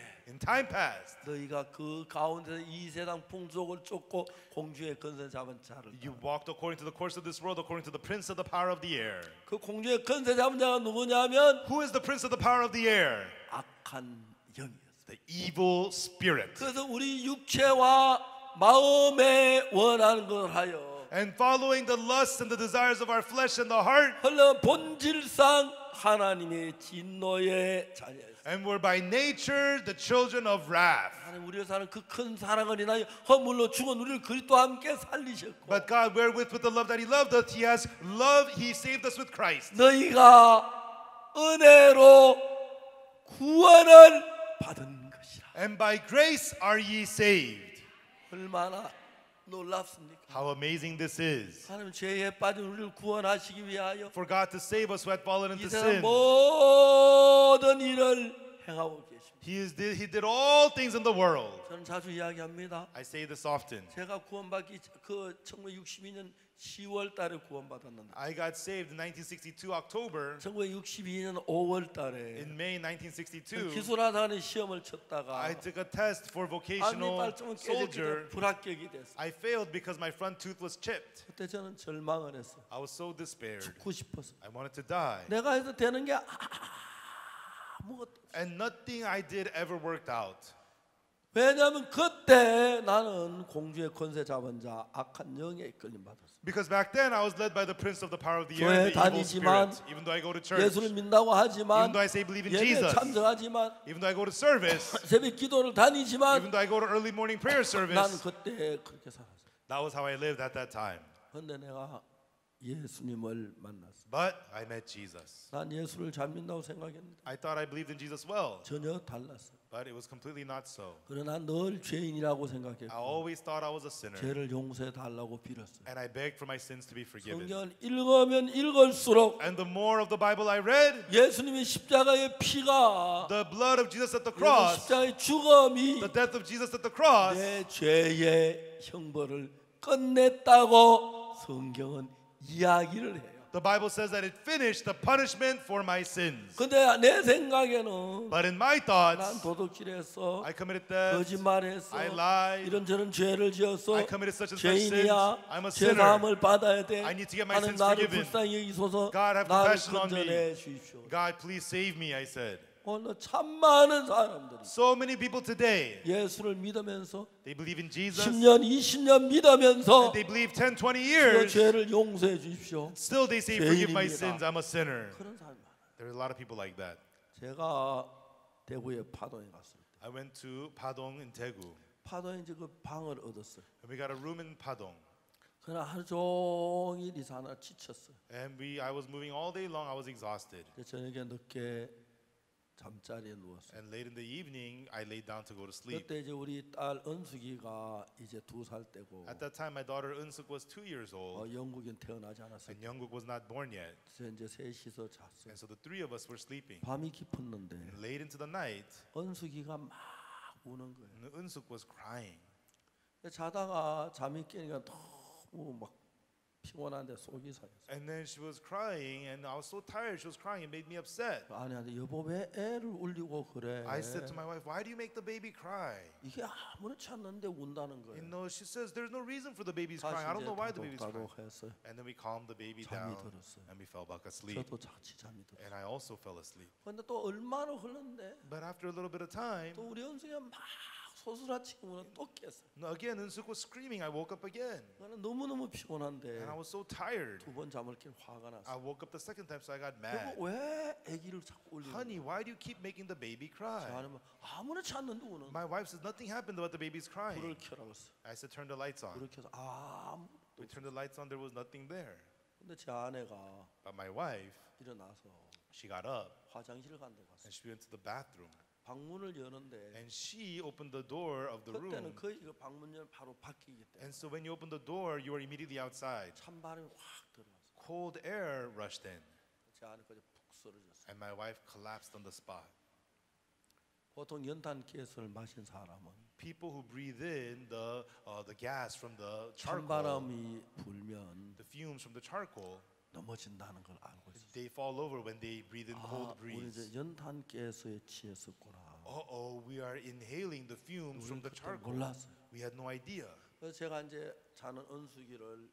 너희가 그 가운데서 이 세상 풍속을 쫓고 공중의 권세 잡은 자를 you walked according to the course of this world, according to the prince of the power of the air. 그 공중의 권세 잡은 자가 누구냐면 Who is the prince of the power of the air? 악한 영이었어요. The evil spirit. 그래서 우리 육체와 마음에 원하는 걸 하여 And following the lusts and the desires of our flesh and the heart, 흘러 본질상 하나님의 진노의 자녀였어요. and we're by nature the children of wrath. 하나님 우리를 사는 그 큰 사랑을 인하여 허물로 죽은 우리를 그리스도와 함께 살리셨고 But God, wherewith with the love that He loved us, He saved us with Christ. 너희가 은혜로 구원을 받은 것이라. And by grace are ye saved. 얼마나 놀랍습니까? How amazing this is. 하나님 죄에 빠진 우리를 구원하시기 위하여 For God to save us who had fallen 이 into 세상 sin. 모든 일을 행하고 계십니다. He did all things in the world. 저는 자주 이야기합니다. I say this often. 제가 구원받기 그 1962년 10월 달에 구원받았는데 I got saved in 1962 October. 1962년 5월 달에 In May 1962, 기술하다는 시험을 쳤다가 I took a test for 안미 vocational 발정은 깨졌기 soldier. 때문에 불합격이 됐어요. I failed because my front tooth was chipped. 그때 저는 절망을 했어요. I was so despaired. 죽고 싶어서. I wanted to die. 내가 해서 되는 게 아무것도 없어요. And nothing I did ever worked out. 왜냐하면 그때 나는 공주의 권세 잡은 자 악한 영에 이끌림 받았어요. Because back then I was led by the prince of the power of the 교회 air, the evil 다니지만 spirit. Even though I go to church, 예수를 믿는다고 하지만 even though I say believe in 예배 Jesus, 참석하지만 even though I go to service, 새벽 기도를 다니지만 even though I go to early morning prayer 나는 service, 그때 그렇게 살았어요. that was how I lived at that time. 그런데 내가 예수님을 만났어요. But I met Jesus. 난 예수를 잘 믿는다고 생각했는데 I thought I believed in Jesus well, 전혀 달랐어요. but it was completely not so. 그러나 늘 죄인이라고 I 생각했고 always thought I was a sinner, 죄를 용서해 달라고 빌었어요. and I begged for my sins to be forgiven. 성경을 읽으면 읽을수록 And the more of the Bible I read, 예수님의 십자가의 피가 the blood of Jesus at the 예수 cross, 십자가의 죽음이 the death of Jesus at the cross, 내 죄의 형벌을 끝냈다고 성경은 이야기를 해요. the Bible says that it finished the punishment for my sins. 근데 내 생각에는 But in my 난 thoughts, 도둑질했어, I committed theft, 거짓말했어, I lied, 이런저런 죄를 지었어, I committed such and such sins, 죄인이야, I'm a 죄 sinner. 사함을 받아야 돼. I need to get my 하나님 sins 나를 forgiven. 불쌍히 여기소서, God, have 나를 compassion on me. 건져내 주십시오. God, please save me, I said. 오늘 참 많은 사람들이 So many people today, 예수를 믿으면서 they believe in Jesus, 10년, 20년 믿으면서 they believe 10, 20 그 years, 죄를 용서해 주십시오. still they say, forgive my 죄인입니다. sins, I'm a sinner. 그런 사람이 많아요. There are a lot of people like that. 제가 대구에 파동에 갔을 때 I went to Padong in Daegu, 파동에 이제 그 방을 얻었어요. and we got a room in Padong. 그러나 하루 종일 이사하느라 지쳤어요. And I was moving all day long, I was exhausted. 그래서 저녁에 늦게 잠자리에 누웠어요. And late in the evening, I laid down to go to sleep. 그때 이제 우리 딸 은숙이가 이제 2살 때고 At that time, my daughter Unsuk was 2 years old, 영국인 태어나지 않았어요. and Younguk was not born yet. 그래서 이제 셋이서 잤어요. And so the three of us were sleeping. 밤이 깊었는데 And late into the night, 은숙이가 막 우는 거예요. Unsuk was crying. 자다가 잠이 깨니까 너무 막 피곤한데 속이 상했어요. And then she was crying, and I was so tired. She was crying. It made me upset. 아내한테 여보 왜 애를 울리고 그래? I said to my wife, "Why do you make the baby cry?" 이게 아무렇지 않는데 운다는 거예요. You know, she says, "There's no reason for the baby's 다시 crying. I don't 이제 know why the baby's crying." 다독다독했어요. And then we calmed the baby 잠이 down, 들었어요. and we fell back asleep. 저도 같이 잠이 들었어요. And I also fell asleep. 근데 또 얼마나 흘렀는데 But after a little bit of time, 또 우리 은숙이가 막 소스라치고는 또 깼어요. again, Unsuk was screaming. I woke up again, 나는 너무너무 피곤한데 and I was so tired. 두 번 잠을 깬 화가 I 났어요. woke up the second time, so I got mad. 여보 왜 아기를 자꾸 울리는 Honey, 거야? why do you keep making the baby cry? 아니면 아무렇지 않는데 우는 My wife says nothing happened about the baby's 불을 crying. 켜라고 했어요. I said, turn the lights on. 불을 켜서 아무것도 We turned the lights on. There was nothing there. 근데 제 아내가 But my wife, 일어나서 she got up 화장실 간 데 갔어요. and she went to the bathroom. 방문을 여는데 And she opened the door of the 그때는 room. 거의 그 방문 열 바로 바뀌기 때문에 And so when you open the door, you are immediately outside. 찬바람이 확 들어왔어요. Cold air rushed in, 제 아내까지 푹 쓰러졌어요. and my wife collapsed on the spot. 보통 연탄 가스를 마신 사람은 People who breathe in the gas from the charcoal, 찬바람이 불면 the fumes from the charcoal, 넘어진다는 걸 알고 있어요. They fall over when they breathe in cold 우리 breeze. 이제 연탄가스에 취했었구나. We are inhaling the fumes from the 그때 charcoal. 몰랐어요. We had no idea. 그래서 제가 이제 자는 은숙이를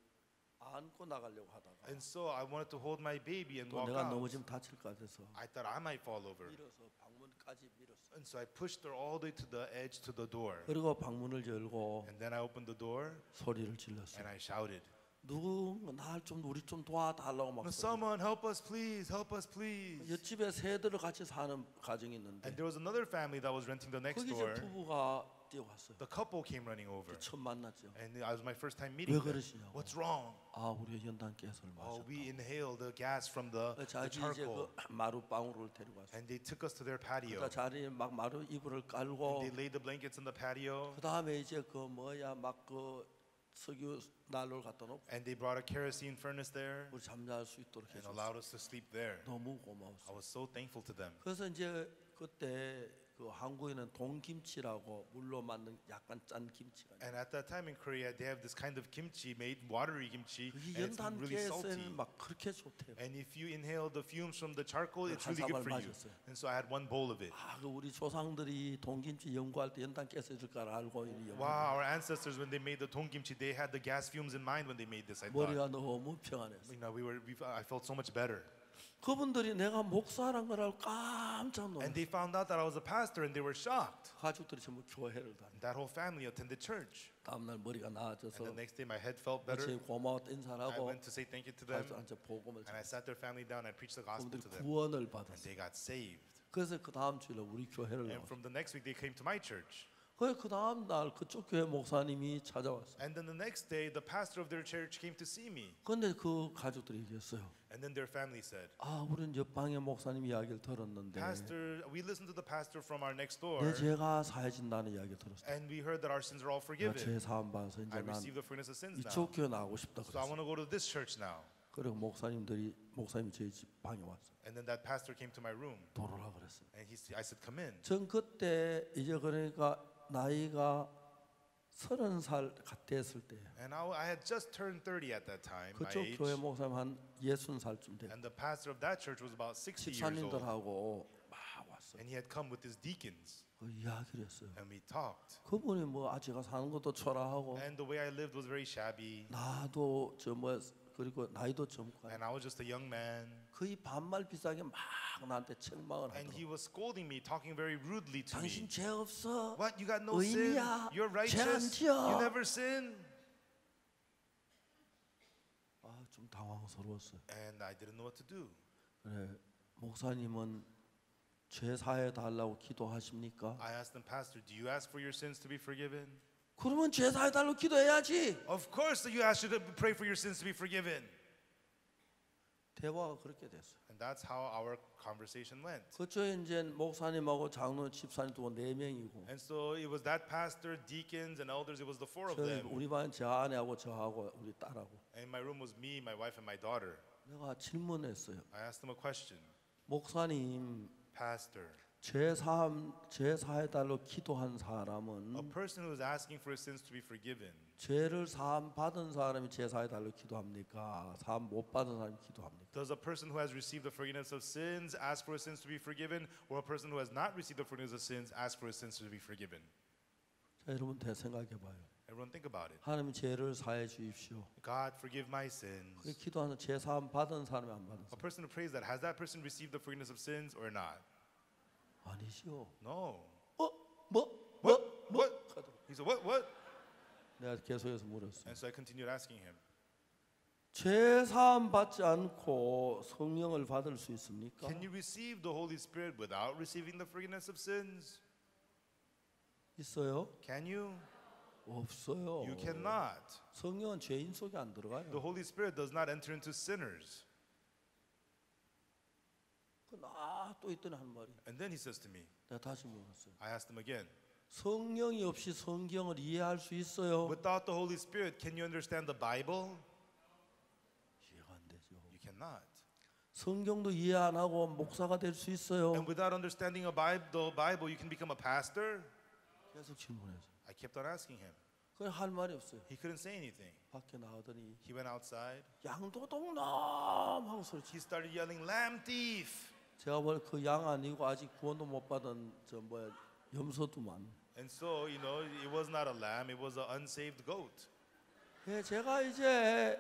안고 나가려고 하다가 And so I wanted to hold my baby and 또 walk 내가 out. 넘어지면 다칠까 돼서 I thought I might fall over. 밀어서 방문까지 밀었어요. And so I pushed her all the way to the edge to the door. 그리고 방문을 열고 And then I opened the door 소리를 질렀어요. and I shouted, 누군가 날 우리 좀 도와달라고 막 소리. someone help us please, help us please. 옆집에 새들을 같이 사는 가정이 있는데 And there was another family that was renting the next 거기 door. 이제 부부가 뛰어왔어요. The couple came running over. 처음 만났죠. And it was my first time meeting 왜 them. 그러시냐고. What's wrong? 아, 우리가 연탄가스를 Oh, 마셨다. we inhaled the gas from the 자기 이제 charcoal. 그 마룻방으로 데리고 왔어요. And they took us to their patio. 그러니까 자리에 막 마루 이불을 And 깔고 they laid the blankets in the patio. 그 다음에 이제 그 뭐야 막 그 석유 난로를 갖다 놓고 And they brought a kerosene furnace there 우리 잠잘 수 있도록 and 해줬어요. allowed us to sleep there. 너무 I 고마웠어요. was so thankful to them. 그래서 이제 그때 그 한국에는 동김치라고 물로 만든 약간 짠 김치가 있어요. And at that time in Korea, they have this kind of kimchi made, watery kimchi, 그게 and it's really salty. 연탄가스에는 막 그렇게 좋대요. And if you inhale the fumes from the charcoal, it's 한 really good 사발 for you. 마셨어요. And so I had one bowl of it. 아, 그 우리 조상들이 동김치 연구할 때 연탄가스 줄 걸 알고 이 연구. Wow, our ancestors, when they made the tongkimchi, they had the gas fumes in mind when they made this. I thought, 머리가 너무 평안했어요. you know, I felt so much better. 그분들이 내가 목사란 걸 알고 깜짝 And 놀랐어요. they found out that I was a pastor, and they were shocked. 가족들이 전부 교회를 다니. That whole family attended church. 다음날 머리가 And 나아져서 the next day, my head felt better. 제일 고마웠다 I 인사하고 went to say thank you to them, 가족한테 복음을 and I sat their family down and preached the gospel 그분들이 to them. 구원을 And 받았어요. they got saved. 그래서 그 다음 주일에 우리 교회를 And 나왔어요. from the next week, they came to my church. 그 다음 날 그쪽 교회 목사님이 찾아왔어요. And then the next day, the pastor of their church came to see me. 근데 그 가족들이 얘기했어요. And then their family said, 아, 우리는 옆방의 목사님 이야기를 들었는데 Pastor, we listened to the pastor from our next 내 door, 죄가 사해진다는 이야기 들었어요. and we heard that our sins are all 나 forgiven. 죄 사함 받아서 I 이제 난 received the forgiveness of sins 이쪽 now. 교회 나가고 싶다 So I 그랬어요. want to go to this church now. 그리고 목사님이 저희 집 방에 왔어요. And then that pastor came to my room, 돌아라 그랬어요. and I said, come in. 전 그때 이제 그러니까 나이가 30살 됐을 때 And I had just turned 30 at that time, my 그쪽 age. 교회 목사님 한 60살쯤 돼. And the pastor of that church was about 60 years old. 집사님들하고 막 왔어요. And he had come with his deacons, 그 이야기를 했어요. and we talked. 그분이 뭐 제가 사는 것도 초라하고 And the way I lived was very shabby, 나도 그리고 나이도 젊고 and I was just a young man. 거의 반말 비슷하게 막 나한테 책망을 And he 하더라고. was scolding me, talking very rudely to 당신 me. 죄 없어. What? You got no sin? 의인이야. You're 죄 안 righteous? 지어. You never sin? 아, 좀 당황스러웠어요. And I didn't know what to do. 그래, 목사님은 죄 사해 달라고 기도하십니까? I asked him, Pastor, do you ask for your sins to be forgiven? 그러면 죄 사해 달라고 기도해야지. Of course you ask you to pray for your sins to be forgiven. 대화가 그렇게 됐어요. And that's how our conversation went. 그쪽에 이제 목사님하고 장로, 집사님 또 4명이고 And so it was that pastor, deacons, and elders, it was the four of 저희 them. 우리 반 저 아내하고 저하고 우리 딸하고 And in my room was me, my wife, and my daughter. 내가 질문했어요. I asked them a question. 목사님, Pastor, 죄 사해 달라고 기도한 사람은 a person who is asking for his sins to be forgiven, 죄를 사함 받은 사람이 죄 사해 달라고 기도합니까? 사함 못 받은 사람이 기도합니까? does a person who has received the forgiveness of sins ask for his sins to be forgiven, or a person who has not received the forgiveness of sins ask for his sins to be forgiven? 자, 여러분 대 생각해 봐요. Everyone think about it. 하나님 죄를 사해 주십시오. God, forgive my 그 sins. 기도하는 죄 사함 받은 사람이 안 받은 A 사람 person who prays that, has that person received the forgiveness of sins or not? 아니시오. No. 뭐? He said, what? 내가 계속해서 물었어요. And so I continued asking him, 죄 사함 받지 않고 성령을 받을 수 있습니까? can you receive the Holy Spirit without receiving the forgiveness of sins? 있어요? Can you? 없어요. You cannot. 성령은 죄인 속에 안 The 들어가요. Holy Spirit does not enter into sinners. 또 있더니 한 말이. And then he says to me, 내가 다시 물었어요. I asked him again, 성령이 없이 성경을 이해할 수 있어요? without the Holy Spirit, can you understand the Bible? 이해가 안 되죠. You cannot. 성경도 이해 안 하고 목사가 될 수 있어요? And without understanding the Bible, you can become a pastor? 계속 질문해서. I kept on asking him. 그래 할 말이 없어요. He couldn't say anything. 밖에 나오더니 He went outside. 양도둑놈 하고 소리치. He started yelling, "Lamb thief!" 제가 볼 그 양 아니고 아직 구원도 못 받은 저 뭐야 염소두만. And so, it was not a lamb, it was an unsaved goat. 예, 제가 이제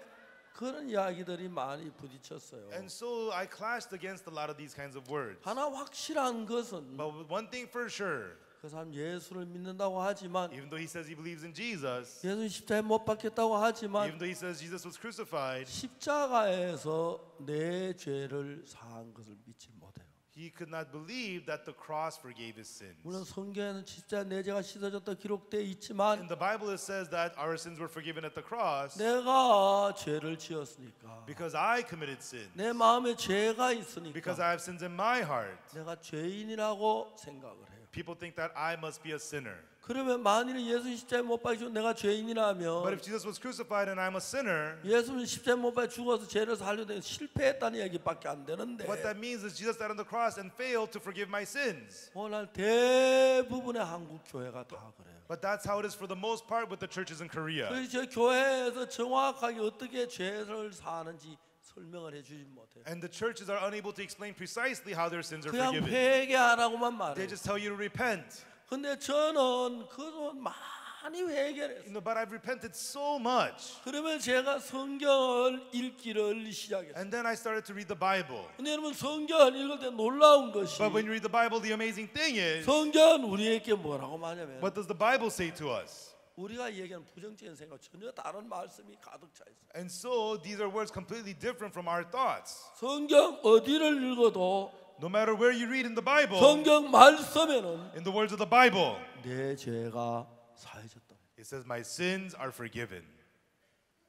그런 이야기들이 많이 부딪혔어요. And so I clashed against a lot of these kinds of words. 하나 확실한 것은 But one thing for sure, 그 사람 예수를 믿는다고 하지만 even though he says he believes in Jesus, 예수 십자가에 못 박혔다고 하지만 even though he says Jesus was crucified, 십자가에서 내 죄를 사한 것을 믿지 못해요. he could not believe that the cross forgave his sins. 물론 성경에는 십자가 내 죄가 씻어졌다 기록되어 있지만 In the Bible it says that our sins were forgiven at the cross 내가 죄를 지었으니까 because I committed sin, 내 마음에 죄가 있으니까 because I have sins in my heart. 내가 죄인이라고 생각을 해요. People think that I must be a sinner. 그러면 만일 예수 십자가에 못 박히고 내가 But 죄인이라면 if Jesus was crucified and I'm a sinner, 예수는 십자가에 못 박혀 죽어서 죄를 살려도 실패했다는 얘기밖에 안 되는데 what that means is Jesus died on the cross and failed to forgive my sins. 오늘 대부분의 한국 교회가 다 그래요. But that's how it is for the most part with the churches in Korea. 그래서 저 교회에서 정확하게 어떻게 죄를 사는지 설명을 해주지 못해요. And the churches are unable to explain precisely how their sins are 그냥 forgiven. 회개하라고만 They 말해요. just tell you to repent. 근데 저는 그동안 많이 회개를 했어요. But I've repented so much. 그러면 제가 성경을 읽기를 시작했어요. And then I started to read the Bible. 근데 여러분 성경을 읽을 때 놀라운 것이 But when you read the Bible, the amazing thing is, 성경은 우리에게 뭐라고 말하냐면 what does the Bible say to us? 우리가 얘기하는 부정적인 생각 전혀 다른 말씀이 가득 차 있어요. And so these are words completely different from our thoughts. 성경 어디를 읽어도 No matter where you read in the Bible, 성경 말씀에는 in the words of the Bible, 내 죄가 사해졌다. it says, "My sins are forgiven."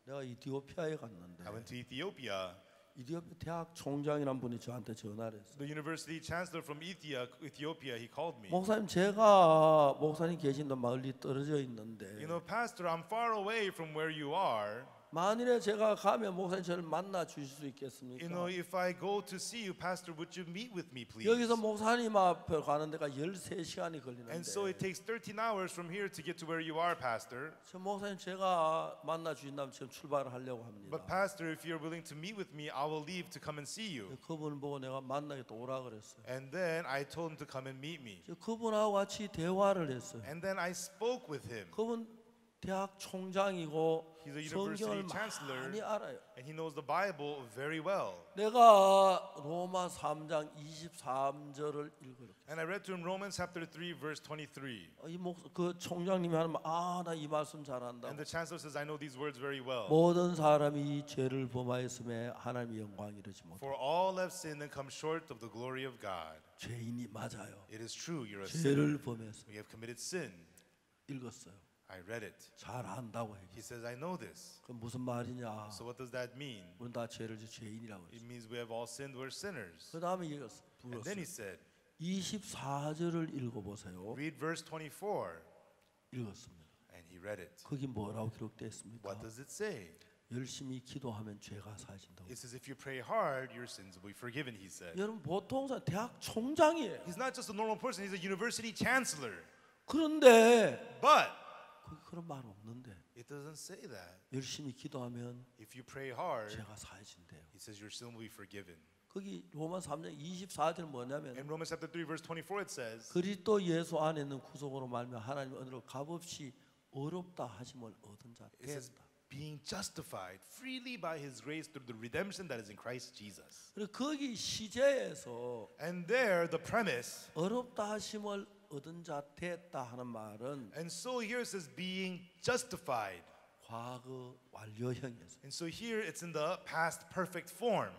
내가 이티오피아에 갔는데 I went to Ethiopia. 이티오피아 대학 총장이란 분이 저한테 전화를 했어요. The university chancellor from Ethiopia, he called me. 목사님 제가 목사님 계신 데 멀리 떨어져 있는데 Pastor, I'm far away from where you are. 만일에 제가 가면 목사님 저를 만나 주실 수 있겠습니까? If I go to see you, Pastor, would you meet with me, please? 여기서 목사님 앞에 가는 데가 13시간이 And so 걸리는데 it takes 13 hours from here to get to where you are, Pastor. 저 목사님 제가 만나 주신다면 지금 출발을 하려고 합니다. But Pastor, if you're willing to meet with me, I will leave to come and see you. 그분을 보고 내가 만나겠다 오라 그랬어요. And then I told him to come and meet me. 저 그분하고 같이 대화를 했어요. And then I spoke with him. 그분 대학 총장이고 He's a 성경을 university chancellor. 많이 알아요. And he knows the Bible very well. 내가 로마 3장 23절을 읽어요. And I read to him Romans chapter 3, verse 23. 그 총장님이 하는 말, 나 이 말씀 잘한다. And the chancellor says, I know these words very well. 모든 사람이 죄를 범하였음에 하나님의 영광 이르지 못해. For all have sinned and come short of the glory of God. 죄인이 맞아요. It is true, you're a sinner. 죄를 범했어. We have committed sin. 읽었어요. I read it. 잘 안다고 He 얘기해. says, I know this. 그 무슨 말이냐? So what does that mean? 우리는 다 죄를 지 죄인이라고 It 했어. means we have all sinned, we're sinners. 그 다음에 읽었어. And then he 불었어요. said, 24절을 읽어보세요. read verse 24. 읽었습니다. And he read it. 거기 뭐라고 기록되어 있습니까? What does it say? 열심히 기도하면 죄가 사해진다고. It says, if you pray hard, your sins will be forgiven, he said. 여러분 보통 사람 대학 총장이에요. He's not just a normal person, he's a university chancellor. 그런데 But 거기 그런 말 없는데 it doesn't say that. 열심히 기도하면 If you pray hard, 죄가 사해진대요. he says your sin will be forgiven. 거기 로마 3장 24절 뭐냐면 In Romans chapter 3, verse 24, it says, 그리스도 예수 안에 있는 구속으로 말미암아 하나님의 은혜로 값없이 어렵다 하심을 얻은 자 it says, 됐다. being justified freely by his grace through the redemption that is in Christ Jesus. 그리고 거기 시제에서 And there, the premise, 어렵다 하심을 얻은 자 됐다 하는 말은 and so here it says being justified. 과거 완료형이었어요. And so here it's in the past perfect form.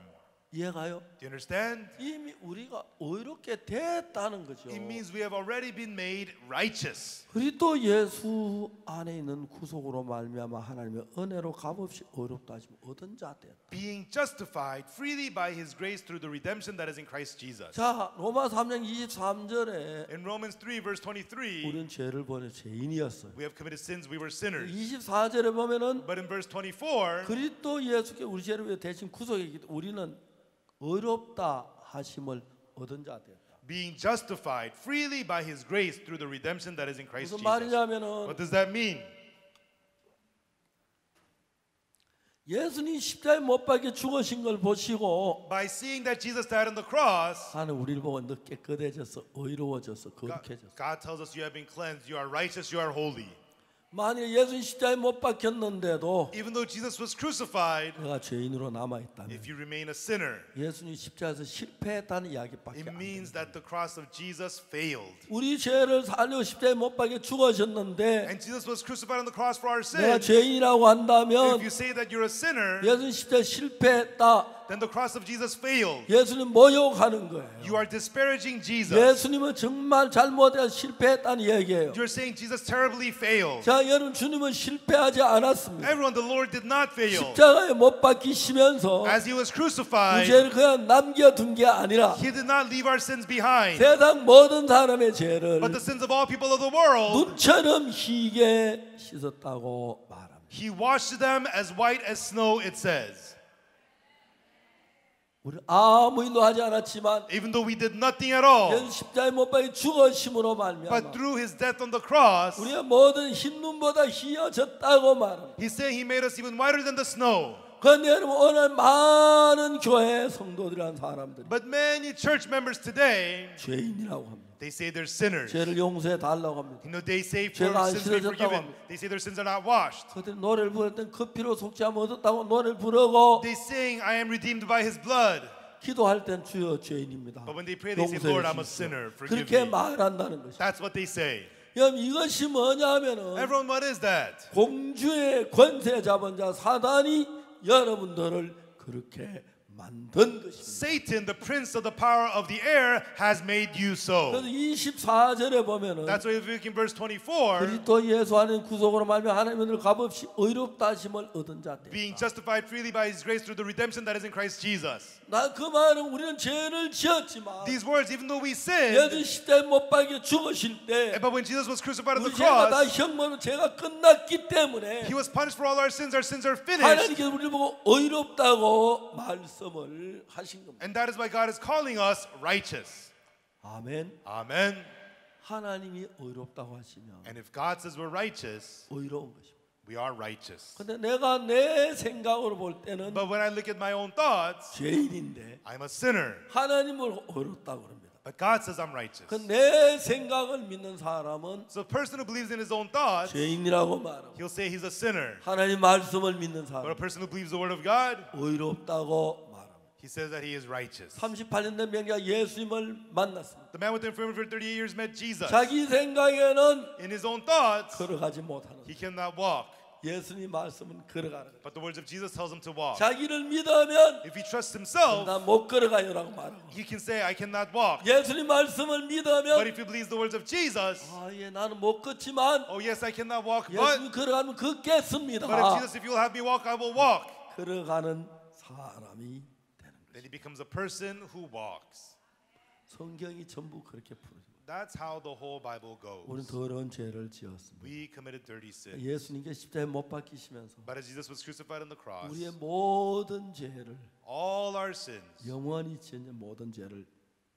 이해가요? Do you understand? 이미 우리가 의롭게 됐다는 거죠. It means we have already been made righteous. 그리스도 예수 안에 있는 구속으로 말미암아 하나님의 은혜로 값없이 의롭다 하심 얻은 자 됐다. Being justified freely by his grace through the redemption that is in Christ Jesus. 자, 로마 3장 23절에 In Romans 3, verse 23, 우리는 죄를 범해 죄인이었어요. we have committed sins, we were sinners. 24절에 보면은 But in verse 24, 그리스도 예수께 우리 죄를 위해 대신 구속했기 때문에 우리는 의롭다 하심을 얻은 자 됐다. being justified freely by his grace through the redemption that is in Christ 무슨 Jesus. 말이냐면은 What does that mean? 예수님 십자가에 못 박혀 죽으신 걸 보시고 by seeing that Jesus died on the cross, 하나님 우리를 보고 너 깨끗해져서 의로워져서 거룩해졌어. God tells us you have been cleansed, you are righteous, you are holy. 만일 예수님 십자가에 못 박혔는데도 Even though Jesus was crucified, 내가 죄인으로 남아있다면 if you remain a sinner, 예수님 십자가에서 실패했다는 이야기밖에 it 안 means 됩니다. that the cross of Jesus failed. 우리 죄를 살려 십자가에 못 박혀 죽으셨는데 And Jesus was crucified on the cross for our 내가 sins. 죄인이라고 한다면 If you say that you're a sinner, 예수님 십자가에 실패했다. then the cross of Jesus failed. 예수님 모욕하는 거예요. You are disparaging Jesus. 예수님은 정말 잘못해서 실패했다는 얘기예요. You're saying Jesus terribly failed. 자, 여러분 주님은 실패하지 않았습니다. Everyone, the Lord did not fail. 십자가에 못 박히시면서 As he was 그 crucified, 죄를 그냥 남겨둔 게 아니라 he did not leave our sins behind, 세상 모든 사람의 죄를 but the sins of all people of the world, 눈처럼 희게 씻었다고 말합니다. he washed them as white as snow, it says. 우리 아무 일도 하지 않았지만 Even though we did nothing at all, 예수 십자가에 못 박혀 죽으심으로 but 말미암아 through his death on the cross, 우리가 모든 흰 눈보다 희어졌다고 말합니다. he's saying he made us even whiter than the snow. 그런데 여러분 오늘 많은 교회 성도들이란 사람들이 But many church members today, 죄인이라고 합니다. they say they're sinners. 죄를 용서해 달라고 합니다. You know, they say 죄가 안 sins to be 씻어졌다고 forgiven. 합니다. They say their sins are not washed. 그들이 노래를 부를 땐 커피로 속죄함 얻었다고 노래를 부르고 They sing, I am redeemed by his blood. 기도할 땐 주여 죄인입니다. But when they pray, they say, 용서해 Lord, I'm a 주십시오. sinner. Forgive 그렇게 me. 말한다는 것이죠. That's what they say. 여러분 이것이 뭐냐면은 Everyone, what is that? 공주의 권세 잡은 자 사단이 여러분들을 그렇게 만든 것입니다. Satan, the prince of the power of the air, has made you so. 그래서 24절에 보면은 That's why if we look in verse 24, 그리스도 예수 안에 구속으로 말미암아 하나님을 값없이 의롭다 하심을 얻은 자들. being justified freely by his grace through the redemption that is in Christ Jesus. 나 그 말은 우리는 죄를 지었지만 These words, even though we sinned, 예수 십자가에 못 박혀 죽으실 때 but when Jesus was crucified on the 우리 죄가 다 cross, 형벌로 죄가 끝났기 때문에 he was punished for all our sins are finished. 하나님께서 우리를 보고 의롭다고 말씀을 하신 겁니다. And that is why God is calling us righteous. 아멘. Amen. 하나님이 의롭다고 하시면 And if God says we're righteous, 의로운 것입니다. we are righteous. 근데 내가 내 생각으로 볼 때는 But when I look at my own thoughts, 죄인인데 I'm a sinner. 하나님을 의롭다고 그럽니다. But God says I'm righteous. 그 내 생각을 믿는 사람은 So a person who believes in his own thoughts, 죄인이라고 말하고 he'll say he's a sinner. 하나님 말씀을 믿는 But a 사람 person who believes the word of God, 의롭다고 말합니다. he says that he is righteous. 38년 된 명자가 예수님을 만났습니다. The man with the infirmity for 38 years met Jesus. 자기 생각에는 In his own thoughts, 걸어가지 못하는 he cannot walk. 예수님 말씀은 걸어가는 거예요. But the words of Jesus tells him to walk. 자기를 믿으면 If he trusts himself, 나 못 걸어가요라고 말하고 he can say, I cannot walk. 예수님 말씀을 But 믿으면 if he believes the words of Jesus, 예, 나는 못 걷지만 oh yes, I cannot walk, 예수님 걸어가면 걷겠습니다. but if Jesus, if you'll have me walk, I will walk. 걸어가는 사람이 되는 거예요. Then he becomes a person who walks. 성경이 전부 그렇게 풀어요. That's how the whole Bible 우리는 goes. 더러운 죄를 지었습니다. We committed dirty sin. 예수님께 십자가에 못 박히시면서 But as Jesus was crucified on the cross, 우리의 모든 죄를 all our sins, 영원히 지은 모든 죄를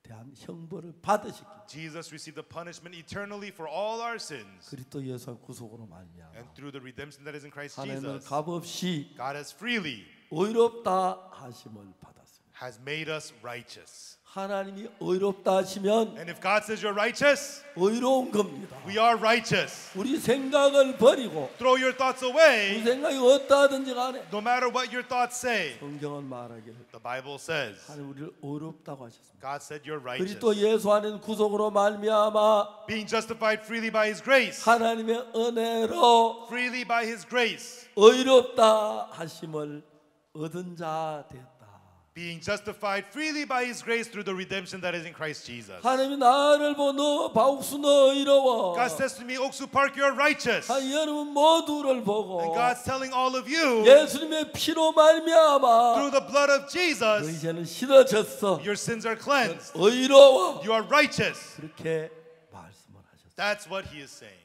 대한 형벌을 받으시기 Jesus received the punishment eternally for all our sins. 그리스도 예수의 구속으로 말미암아 And through the redemption that is in Christ 하나님은 Jesus, 값없이 God has freely 의롭다 하심을 받았습니다. has made us righteous. 하나님이 의롭다 하시면 And if God says you're righteous, 의로운 겁니다. we are righteous. 우리 생각을 버리고 Throw your thoughts 우리 away, 생각이 어떠하든지 간에 no matter what your thoughts say. 성경은 말하기를 The Bible says, 하나님 우리를 의롭다고 하셨습니다. God said you're righteous. 그리스도 예수 안에 구속으로 말미암아 Being justified freely by His grace, 하나님의 은혜로 freely by His grace, 의롭다 하심을 얻은 자 됐다. being justified freely by His grace through the redemption that is in Christ Jesus. 하나님이 나를 보고 너 바욱수 너 의로워. God says to me, Oksu Park, you're righteous. 여러분 모두를 보고 And God's telling all of you, 예수님의 피로 말미암아 through the blood of 너희 Jesus, 죄는 씻어졌어. your sins are cleansed. 의로워. You are righteous. 그렇게 말씀을 하셨어요. That's what He is saying.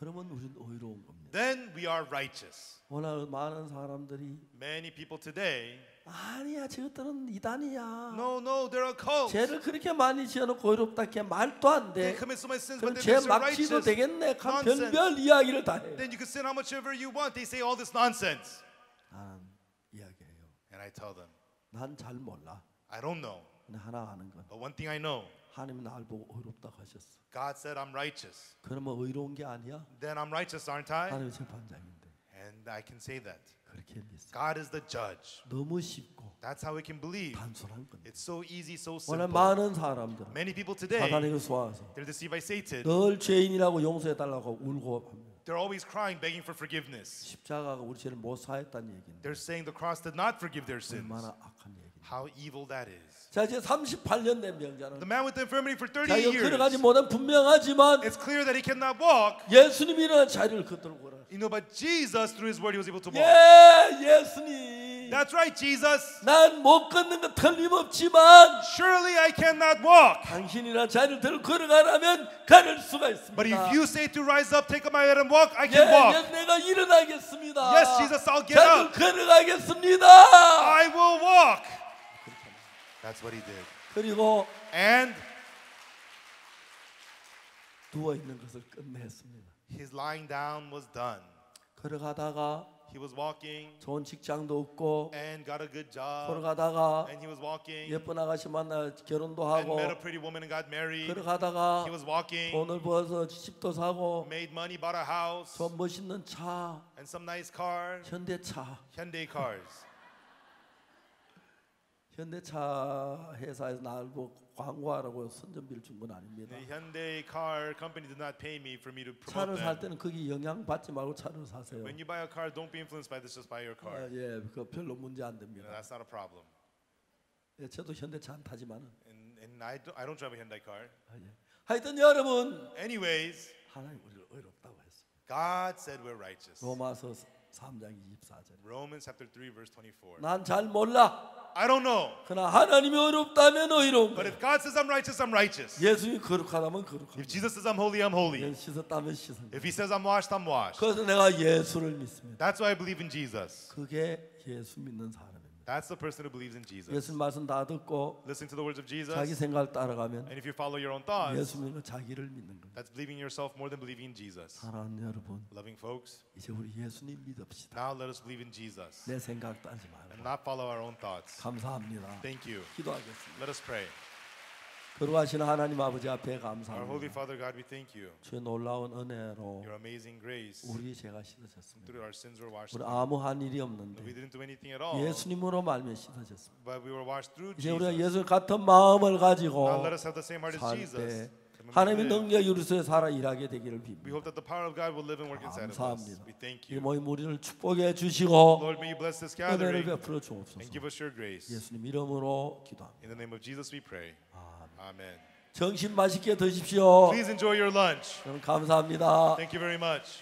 그러면 우리는 의로운 겁니다. Then we are righteous. 오늘 많은 사람들이 Many people today, 아니야 저것들은 이단이야. no, they're a cult. 죄를 그렇게 많이 지어놓고 의롭다 게 말도 안 They 돼. commit so many sins, 그럼 but 죄 they're 막 지도 righteous. 되겠네. 간 Nonsense. 별별 이야기를 다 해. Then you can sin how much ever you want. They say all this nonsense. 나는 And I tell them, 난 잘 몰라. I don't know. 근데 하나 아는 건 But one thing I know, 하나님이 날 보고 의롭다고 하셨어. God said I'm righteous. 그러면 의로운 게 아니야? Then I'm righteous, aren't I? 하나님이 재판장인데 And I can say that. 그렇게 믿습니다. God is the judge. 너무 쉽고 That's how we can believe. 단순한 겁니다. It's so easy, so 오늘 simple. 많은 사람들은 Many people today, 사단에게 속아서 they're deceived by Satan. 늘 죄인이라고 용서해달라고 울고 합니다. They're always crying, begging for forgiveness. 십자가가 우리 죄를 못 사했다는 얘기인데 They're saying the cross did not forgive their sins. 얼마나 악한 얘기인데. How evil that is. 자 이제 38년 된 병자는 The man with the infirmity for 30 자기가 걸어가지 years. 못한 분명하지만 It's clear that he cannot walk. 예수님이 일어난 자리를 걷도록 걸어. But Jesus, through his word, he was able to walk. 예수님. That's right, Jesus. 난 못 걷는 거 틀림없지만 Surely I cannot walk. 당신이란 자리를 들고 걸어가라면 걸을 수가 있습니다. But if you say to rise up, take up my bed and walk, I can walk. 내가 일어나겠습니다. Yes, Jesus, I'll get up. 걸어가겠습니다. I will walk. That's what he did. 그리고 And 누워 있는 것을 끝냈습니다. his lying down was done. 걸어가다가 He was walking 좋은 직장도 얻고 and got a good job. 걸어가다가 And he was walking 예쁜 아가씨 만나 결혼도 and 하고 met a pretty woman and got married. 걸어가다가 He was walking, 돈을 벌어서 집도 사고 made money, bought a house 저 멋있는 차 and some nice cars, 현대차 Hyundai cars. 현대차 회사에서 나를 보고 광고하라고 선전비를 준 건 아닙니다. The Hyundai car company did not pay me for me to 차를 promote 살 them. 때는 거기 영향 받지 말고 차를 사세요. When you buy a car, don't be influenced by this. Just buy your car. 예, 그 별로 문제 안 됩니다. That's not a problem. 예, 저도 현대차 안 타지만은. And I don't drive a Hyundai car. 예. 하여튼 여러분 Anyways, 하나님 우리를 의롭다고 했습니다. God said we're righteous. 로마서 3장 24절. Romans chapter 3 verse 24. 난 잘 몰라. I don't know. 그러나 하나님이 의롭다면 의로운 But 거예요. if God says I'm righteous, I'm righteous. 예수님이 거룩하다면 거룩한 If Jesus says I'm holy, I'm holy. 거예요. 씻었다면 씻은 거예요. If he says I'm washed, I'm washed. 그래서 내가 예수를 믿습니다. That's why I believe in Jesus. 그게 예수 믿는 사람입니다. That's the person who believes in Jesus. 예수님 말씀 다 듣고 Listening to the words of Jesus. 자기 생각을 따라가면 And if you follow your own thoughts, 예수 믿는 건 자기를 믿는 거예요. that's believing in yourself more than believing in Jesus. 사랑하는 여러분, Loving folks, 이제 우리 예수님 믿읍시다. now let us believe in Jesus 내 생각 따지 and 말고. not follow our own thoughts. 감사합니다. Thank you. 기도하겠습니다. Let us pray. 거룩하신 하나님 아버지 앞에 Our Holy 감사합니다. Father God, we thank you. 주의 놀라운 은혜로 Your amazing grace. 우리 죄가 씻어졌습니다. Through our sins were washed. 우리 아무한 일이 We 없는데 didn't do anything at all. 예수님으로 말미암아 씻어졌습니다. But we were washed through 이제 우리가 Jesus. 예수 같은 마음을 Now 가지고 let us have the same heart as 살 Jesus. 때 And when we 하나님의 live, 능력이 우리 속에 살아 일하게 되기를 we 빕니다. hope that the power of God will live and work inside of us. 감사합니다. We thank 이 you. 모임 우리를 축복해 주시고 Lord, may you bless this 은혜를 gathering 베풀어 and 주옵소서. give us your grace. 예수님 이름으로 기도합니다. In the name of Jesus we pray. 아멘. Amen. 정신 맛있게 드십시오. Please enjoy your lunch. 여러분 감사합니다. Thank you very much.